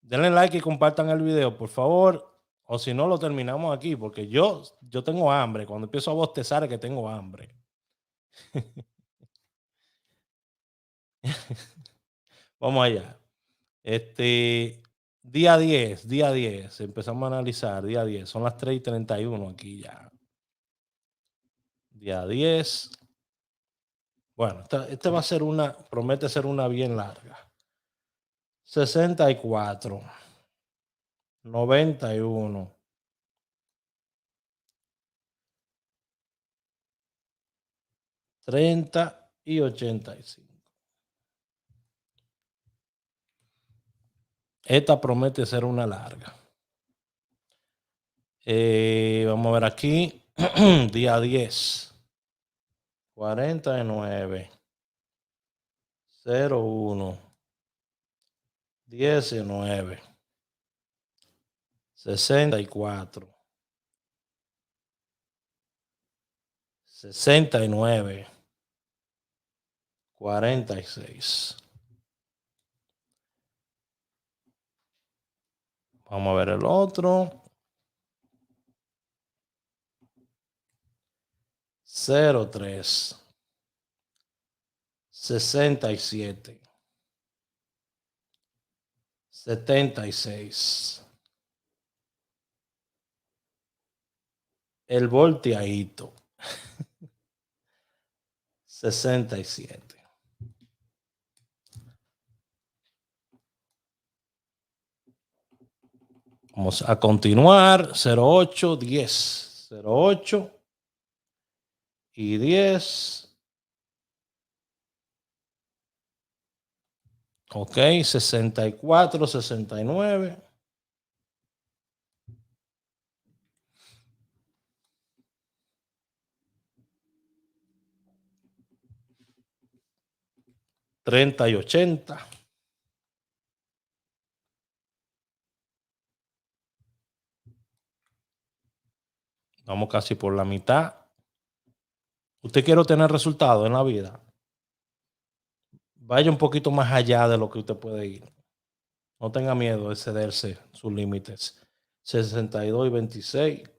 Denle like y compartan el video, por favor. O si no, lo terminamos aquí, porque yo tengo hambre. Cuando empiezo a bostezar es que tengo hambre. Vamos allá. Día 10, día 10. Empezamos a analizar, día 10. Son las 3:31 aquí ya. Día 10. Bueno, esta va a ser promete ser una bien larga. 64, 91, 30 y 85. Esta promete ser una larga. Vamos a ver aquí. Día 10. 49, 01, 19, 64, 69, 46. Vamos a ver el otro. 03, 67, 76. El volteadito. 67. Vamos a continuar. 08, 10. 08 y 10. Ok, 64, 69. 30 y 80. Vamos casi por la mitad. ¿Usted quiere tener resultados en la vida? Vaya un poquito más allá de lo que usted puede ir. No tenga miedo de cederse sus límites. 62 y 26.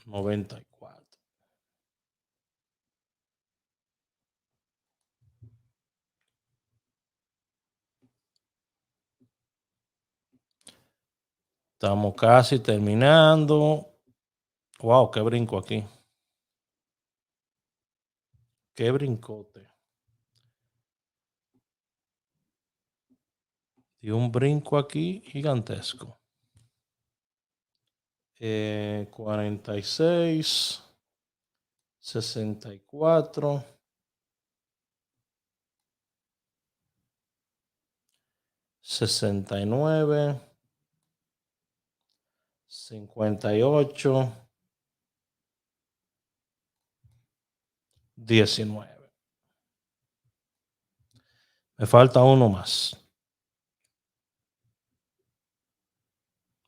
94. Estamos casi terminando. Wow, qué brinco aquí. Qué brincote. Y un brinco aquí gigantesco. 46, 64, 69, 58, 19. Me falta uno más.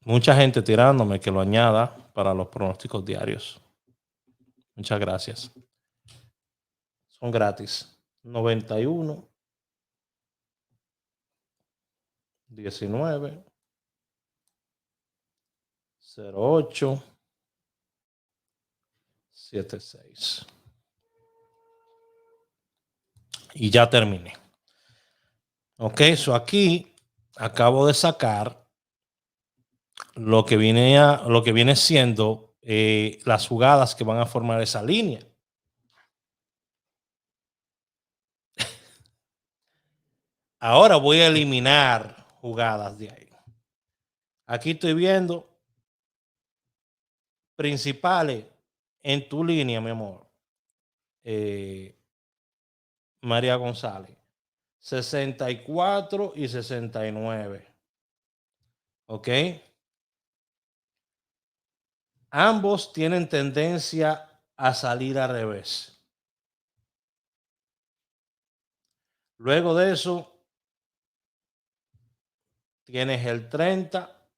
Mucha gente tirándome que lo añada para los pronósticos diarios. Muchas gracias. Son gratis. 91, 19, 08, 76. Y ya terminé. Ok, eso aquí acabo de sacar lo que viene siendo las jugadas que van a formar esa línea. Ahora voy a eliminar jugadas de ahí. Aquí estoy viendo principales en tu línea, mi amor. María González. 64 y 69. ¿Ok? Ambos tienen tendencia a salir al revés. Luego de eso, tienes el 30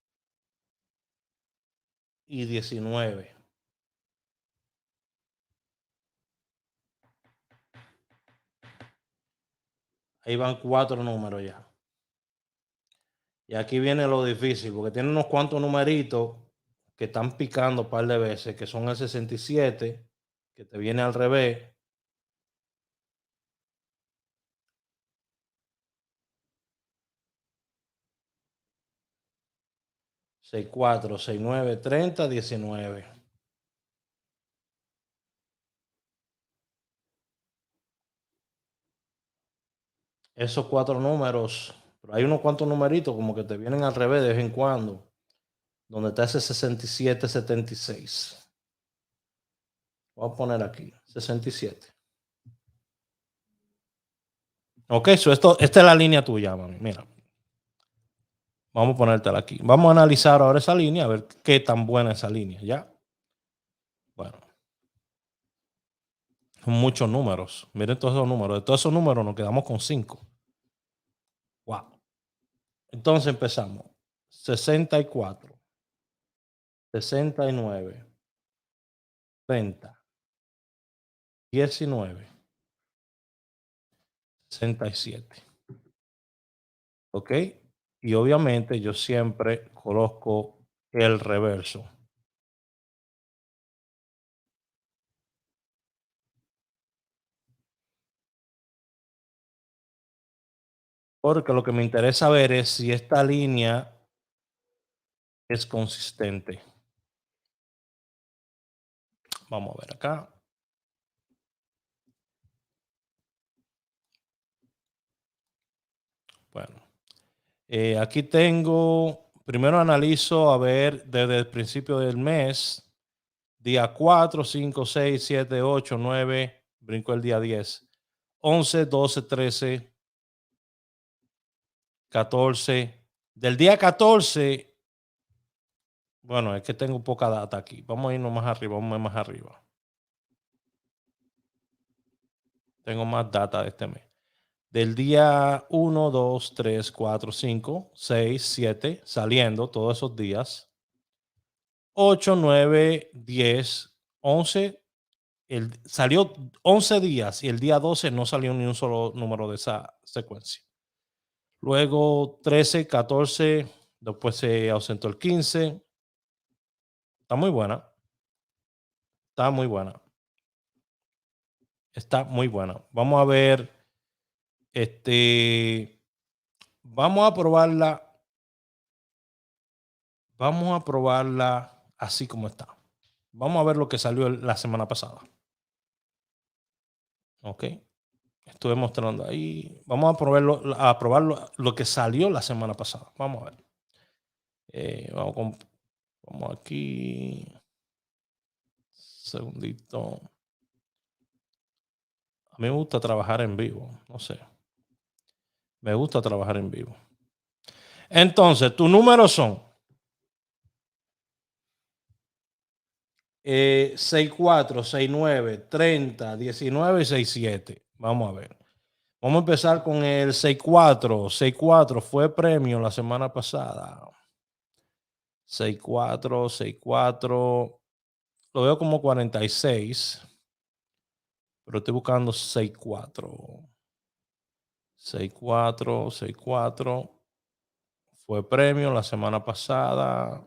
y 19. Ahí van 4 números ya. Y aquí viene lo difícil, porque tiene unos cuantos numeritos que están picando un par de veces, que son el 67, que te viene al revés. ...64, 69, 30, 19. Esos 4 números, pero hay unos cuantos numeritos como que te vienen al revés de vez en cuando, donde está ese 67, 76. Voy a poner aquí, 67. Ok, esta es la línea tuya, mami. Mira, vamos a ponértela aquí. Vamos a analizar ahora esa línea, a ver qué tan buena es esa línea, ¿ya? Bueno, son muchos números. Miren todos esos números. De todos esos números nos quedamos con 5. Wow. Entonces empezamos. 64, 69, 30, 19, 67. ¿Ok? Y obviamente yo siempre coloco el reverso. Porque lo que me interesa ver es si esta línea es consistente. Vamos a ver acá. Bueno, aquí tengo, primero analizo a ver desde el principio del mes, día 4, 5, 6, 7, 8, 9, brinco el día 10, 11, 12, 13, 14. Del día 14, bueno, es que tengo poca data aquí. Vamos a irnos más arriba, vamos a ir más arriba. Tengo más data de este mes. Del día 1, 2, 3, 4, 5, 6, 7, saliendo todos esos días. 8, 9, 10, 11. Salió 11 días y el día 12 no salió ni un solo número de esa secuencia. Luego 13, 14, después se ausentó el 15. Está muy buena. Está muy buena. Está muy buena. Vamos a ver. Vamos a probarla vamos a probarla así como está. Vamos a ver lo que salió la semana pasada. Ok. Estuve mostrando ahí. Vamos a probar lo que salió la semana pasada. Vamos a ver. Vamos aquí. Segundito. A mí me gusta trabajar en vivo. No sé. Me gusta trabajar en vivo. Entonces, tus números son 64, 69, 30, 19 y 67. Vamos a ver. Vamos a empezar con el 64. 64 fue premio la semana pasada. 64, 64. Lo veo como 46. Pero estoy buscando 64. 64, 64. Fue premio la semana pasada.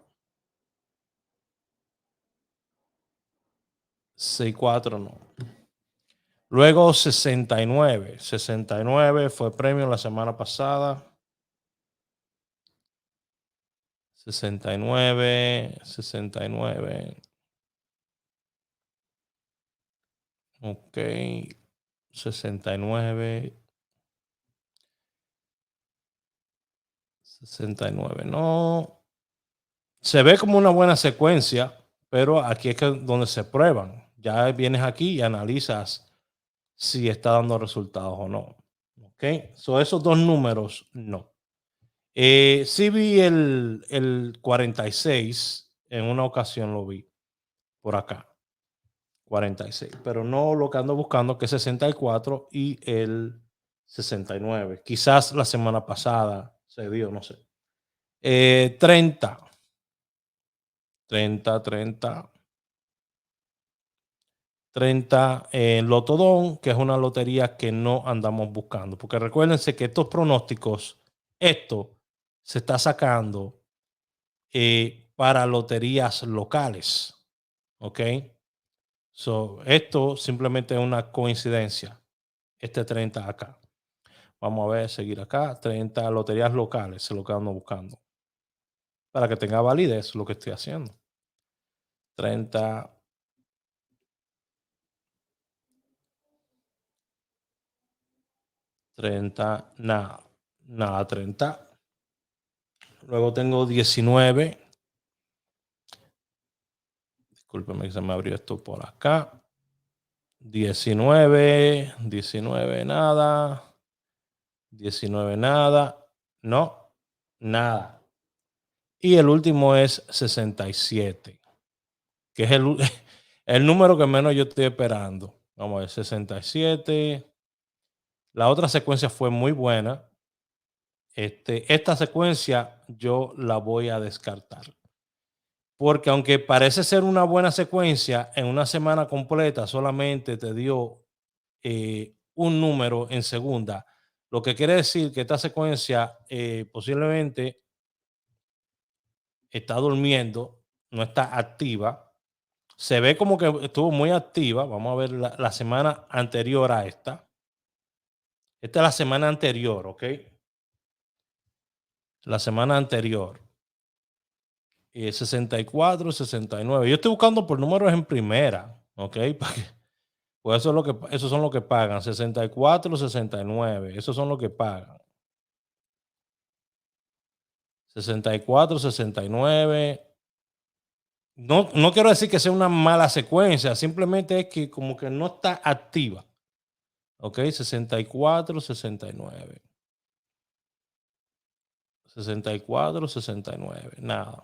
64 no. Luego 69. 69 fue premio la semana pasada. 69, 69. Ok. 69. 69. No. Se ve como una buena secuencia, pero aquí es donde se prueban. Ya vienes aquí y analizas si está dando resultados o no. Ok. So esos dos números, no. Sí vi el 46 en una ocasión, lo vi por acá. 46, pero no lo que ando buscando, que es 64 y el 69. Quizás la semana pasada se dio, no sé. 30, 30, 30, 30 en Lotodón, que es una lotería que no andamos buscando. Porque recuérdense que estos pronósticos, esto se está sacando para loterías locales. ¿Ok? So, esto simplemente es una coincidencia. Este 30 acá. Vamos a ver, seguir acá. 30 loterías locales, es lo que ando buscando. Para que tenga validez lo que estoy haciendo. 30. 30, nada. Nada, 30. Luego tengo 19. Discúlpeme que se me abrió esto por acá. 19, 19, nada. 19, nada. No, nada. Y el último es 67, que es el número que menos yo estoy esperando. Vamos a ver, 67. La otra secuencia fue muy buena. Esta secuencia yo la voy a descartar. Porque aunque parece ser una buena secuencia, en una semana completa solamente te dio un número en segunda. Lo que quiere decir que esta secuencia posiblemente está durmiendo, no está activa. Se ve como que estuvo muy activa. Vamos a ver la semana anterior a esta. Esta es la semana anterior, ¿ok? La semana anterior. 64, 69. Yo estoy buscando por números en primera, ¿ok? Pues eso es lo que, esos son los que pagan. 64, 69. Esos son los que pagan. 64, 69. No, no quiero decir que sea una mala secuencia, simplemente es que como que no está activa. Ok, 64, 69. 64, 69. Nada.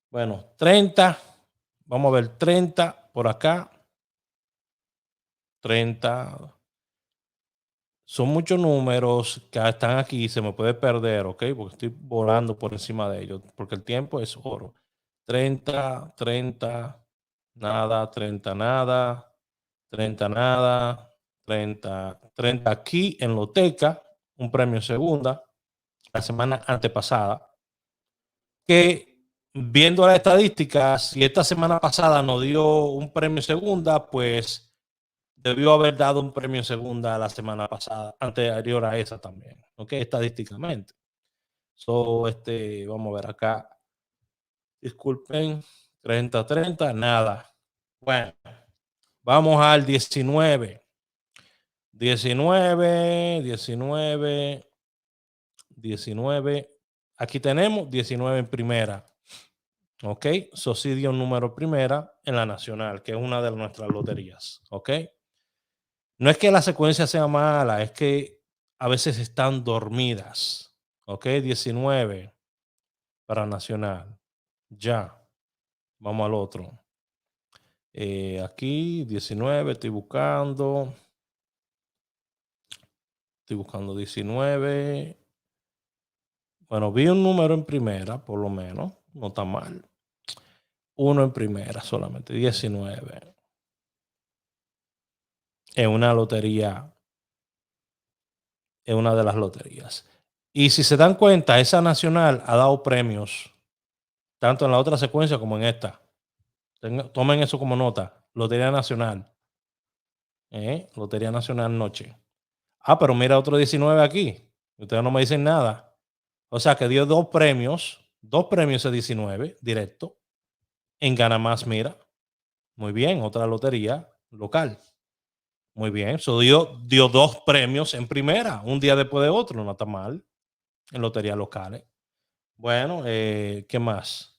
Bueno, 30. Vamos a ver, 30 por acá. 30. Son muchos números que están aquí, se me puede perder, ¿ok? Porque estoy volando por encima de ellos, porque el tiempo es oro. 30, 30, nada, 30, nada, 30, nada, 30, 30 aquí en Loteca, un premio segunda, la semana antepasada, que viendo las estadísticas, si esta semana pasada nos dio un premio segunda, pues debió haber dado un premio segunda la semana pasada, anterior a esa también, ¿ok? Estadísticamente. So, vamos a ver acá. Disculpen, 30-30, nada. Bueno, vamos al 19. 19. Aquí tenemos 19 en primera. Ok, Socidio número primera en la nacional, que es una de nuestras loterías. Ok, no es que la secuencia sea mala, es que a veces están dormidas. Ok, 19 para nacional. Ya, vamos al otro. Aquí 19, estoy buscando 19. Bueno, vi un número en primera, por lo menos, no está mal. Uno en primera solamente, 19. Es una lotería, es una de las loterías. Y si se dan cuenta, esa nacional ha dado premios, tanto en la otra secuencia como en esta. Tomen eso como nota. Lotería Nacional. Lotería Nacional Noche. Pero mira otro 19 aquí. Ustedes no me dicen nada. O sea que dio dos premios de 19 directo. En Gana Más, mira. Muy bien, otra lotería local. Muy bien, eso dio dos premios en primera, un día después de otro, no está mal, en loterías locales. Bueno, ¿qué más?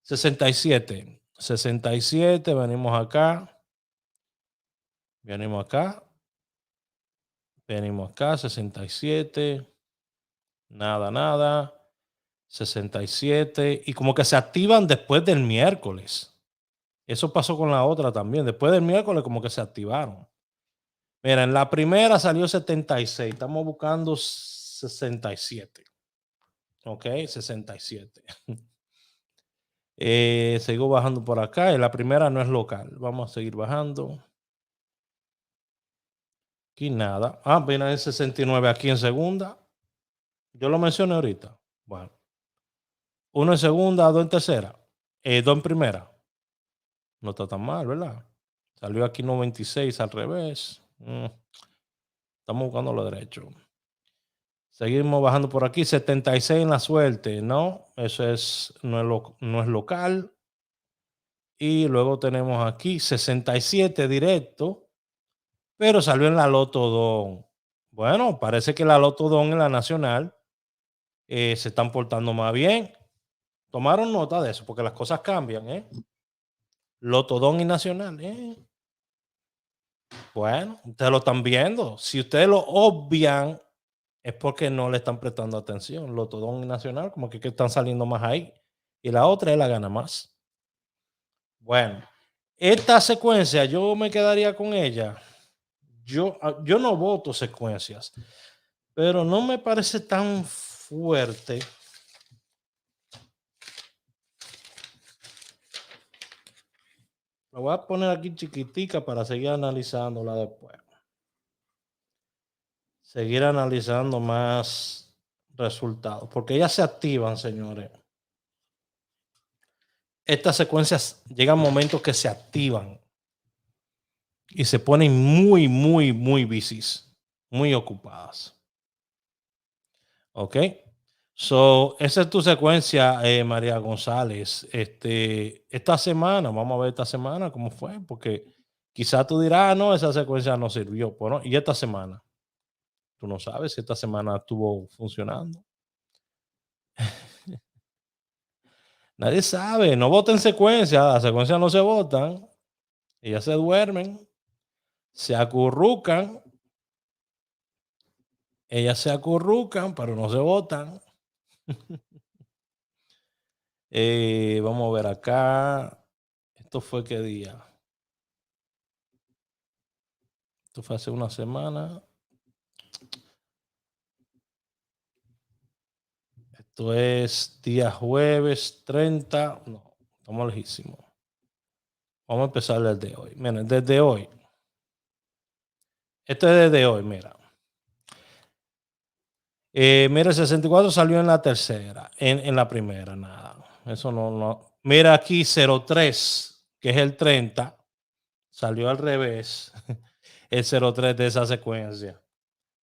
67, venimos acá, 67, nada, 67, y como que se activan después del miércoles. Eso pasó con la otra también, después del miércoles como que se activaron. Mira, en la primera salió 76, estamos buscando 67. Ok, 67. Sigo bajando por acá. Y la primera no es local. Vamos a seguir bajando. Aquí nada. Viene el 69 aquí en segunda. Yo lo mencioné ahorita. Bueno. Uno en segunda, dos en tercera. Dos en primera. No está tan mal, ¿verdad? Salió aquí 96 al revés. Estamos buscando lo derecho. Seguimos bajando por aquí. 76 en la suerte. No, eso no es local. Y luego tenemos aquí 67 directo, pero salió en la Loto Don. Bueno, parece que la Loto Don en la nacional se están portando más bien. Tomaron nota de eso porque las cosas cambian, Loto Don y nacional, Bueno, ustedes lo están viendo. Si ustedes lo obvian, es porque no le están prestando atención. Loto Don y nacional, como que están saliendo más ahí. Y la otra es la Gana Más. Bueno, esta secuencia yo me quedaría con ella. Yo no voto secuencias, pero no me parece tan fuerte. Lo voy a poner aquí chiquitica para seguir analizándola después. Seguir analizando más resultados, porque ellas se activan, señores. Estas secuencias llegan momentos que se activan y se ponen muy, muy, muy busy, muy ocupadas. ¿Ok? Esa es tu secuencia, María González. Esta semana, vamos a ver esta semana cómo fue, porque quizás tú dirás, no, esa secuencia no sirvió. Bueno, y esta semana, tú no sabes si esta semana estuvo funcionando. Nadie sabe, no voten secuencia, las secuencias no se votan, ellas se duermen, se acurrucan, pero no se votan. Vamos a ver acá. ¿Esto fue qué día? Esto fue hace una semana. Esto es día jueves 30. No, estamos lejísimos. Vamos a empezar desde hoy. Miren, desde hoy. Esto es desde hoy, mira. Mira, el 64 salió en la tercera. En la primera, nada. Eso no. Mira aquí 03, que es el 30. Salió al revés. El 03 de esa secuencia.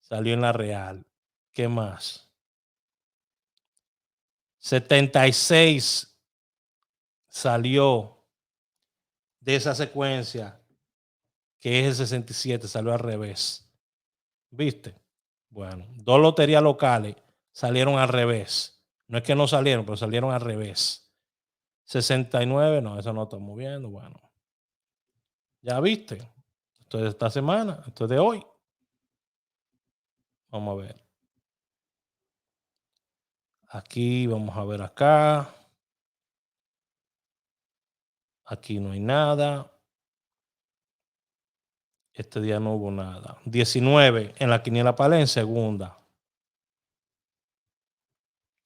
Salió en la real. ¿Qué más? 76 salió de esa secuencia, que es el 67, salió al revés. ¿Viste? Bueno, 2 loterías locales salieron al revés. No es que no salieron, pero salieron al revés. 69, no, eso no está moviendo. Bueno, ya viste. Esto es de esta semana, esto es de hoy. Vamos a ver. Aquí, vamos a ver acá. Aquí no hay nada. Este día no hubo nada. 19 en la quiniela Palé en segunda.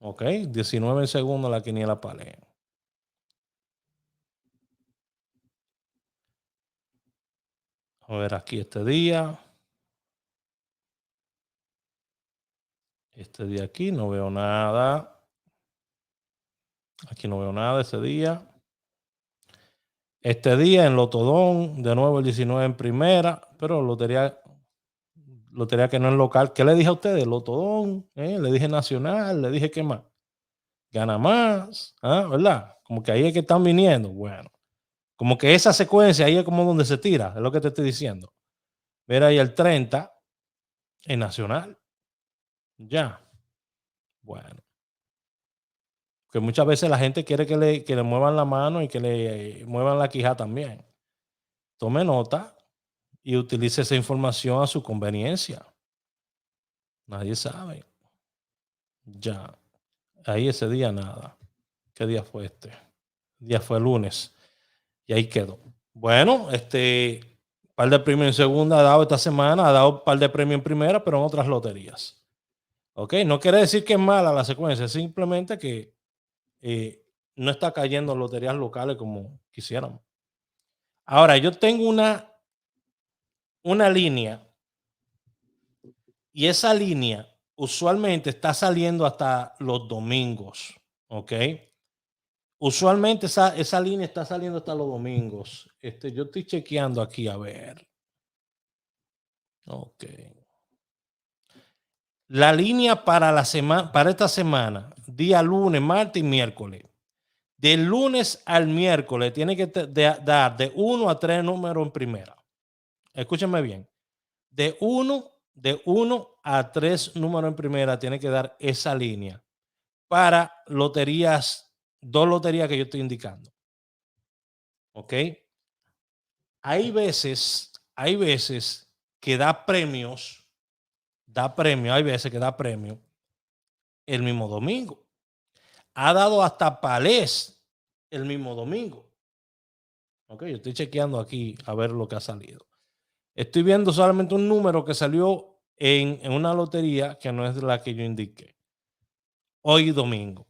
Ok, 19 en segunda en la quiniela Palé. A ver aquí este día. Este día aquí no veo nada. Aquí no veo nada ese día. Este día en Lotodón, de nuevo el 19 en primera, pero lotería que no es local. ¿Qué le dije a ustedes? Lotodón, le dije nacional, le dije qué más. Gana más, ¿verdad? Como que ahí es que están viniendo. Bueno, como que esa secuencia ahí es como donde se tira, es lo que te estoy diciendo. Mira ahí el 30 en nacional. Ya. Bueno. Que muchas veces la gente quiere que le muevan la mano y que le muevan la quija también. Tome nota y utilice esa información a su conveniencia. Nadie sabe. Ya. Ahí ese día nada. ¿Qué día fue este? El día fue lunes. Y ahí quedó. Bueno, par de premios en segunda ha dado esta semana, ha dado par de premios en primera, pero en otras loterías. Ok, no quiere decir que es mala la secuencia, simplemente que no está cayendo en loterías locales como quisiéramos. Ahora, yo tengo una línea y esa línea usualmente está saliendo hasta los domingos, ¿ok? Usualmente esa línea está saliendo hasta los domingos. Yo estoy chequeando aquí a ver. Ok. La línea para esta semana, día lunes, martes y miércoles. Del lunes al miércoles tiene que dar de 1 a 3 números en primera. Escúchenme bien. De 1 a 3 números en primera tiene que dar esa línea para loterías, 2 loterías que yo estoy indicando. ¿Ok? Hay veces que da premios, hay veces que da premio el mismo domingo. Ha dado hasta palés el mismo domingo. Ok, yo estoy chequeando aquí a ver lo que ha salido. Estoy viendo solamente un número que salió en una lotería que no es la que yo indiqué. Hoy domingo.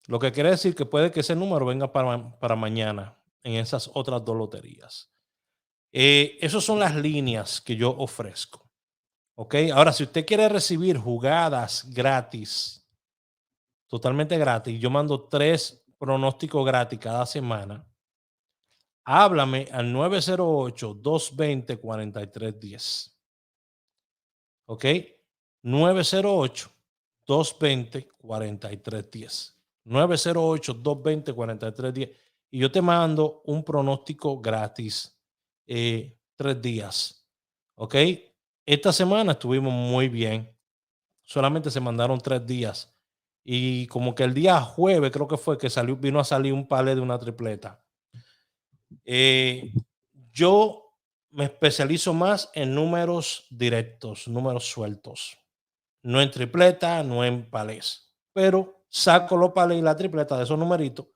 Lo que quiere decir que puede que ese número venga para mañana en esas otras 2 loterías. Esas son las líneas que yo ofrezco. Ok, ahora si usted quiere recibir jugadas gratis, totalmente gratis, yo mando 3 pronósticos gratis cada semana. Háblame al 908-220-4310. ¿Ok? 908-220-4310. 908-220-4310. Y yo te mando un pronóstico gratis 3 días. ¿Ok? Esta semana estuvimos muy bien. Solamente se mandaron 3 días. Y como que el día jueves creo que fue que vino a salir un palé de una tripleta. Yo me especializo más en números directos, números sueltos. No en tripleta, no en palés. Pero saco los palés y la tripleta de esos numeritos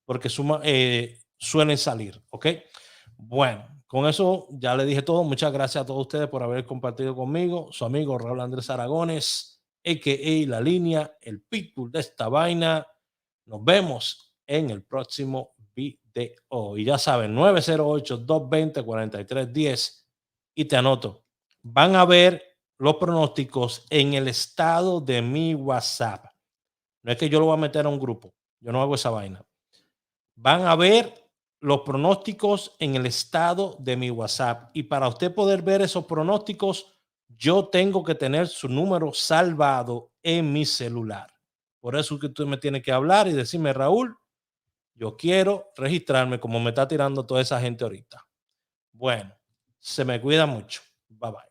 porque suelen salir. ¿Ok? Bueno, con eso ya le dije todo. Muchas gracias a todos ustedes por haber compartido conmigo. Su amigo Raúl Andrés Aragones, a.k.a. La Línea, el pitbull de esta vaina. Nos vemos en el próximo video. Y ya saben, 908-220-4310. Y te anoto, van a ver los pronósticos en el estado de mi WhatsApp. No es que yo lo voy a meter a un grupo. Yo no hago esa vaina. Van a ver los pronósticos en el estado de mi WhatsApp. Y para usted poder ver esos pronósticos, yo tengo que tener su número salvado en mi celular. Por eso que usted me tiene que hablar y decirme, Raúl, Yo quiero registrarme como me está tirando toda esa gente ahorita. Bueno, se me cuida mucho. Bye bye.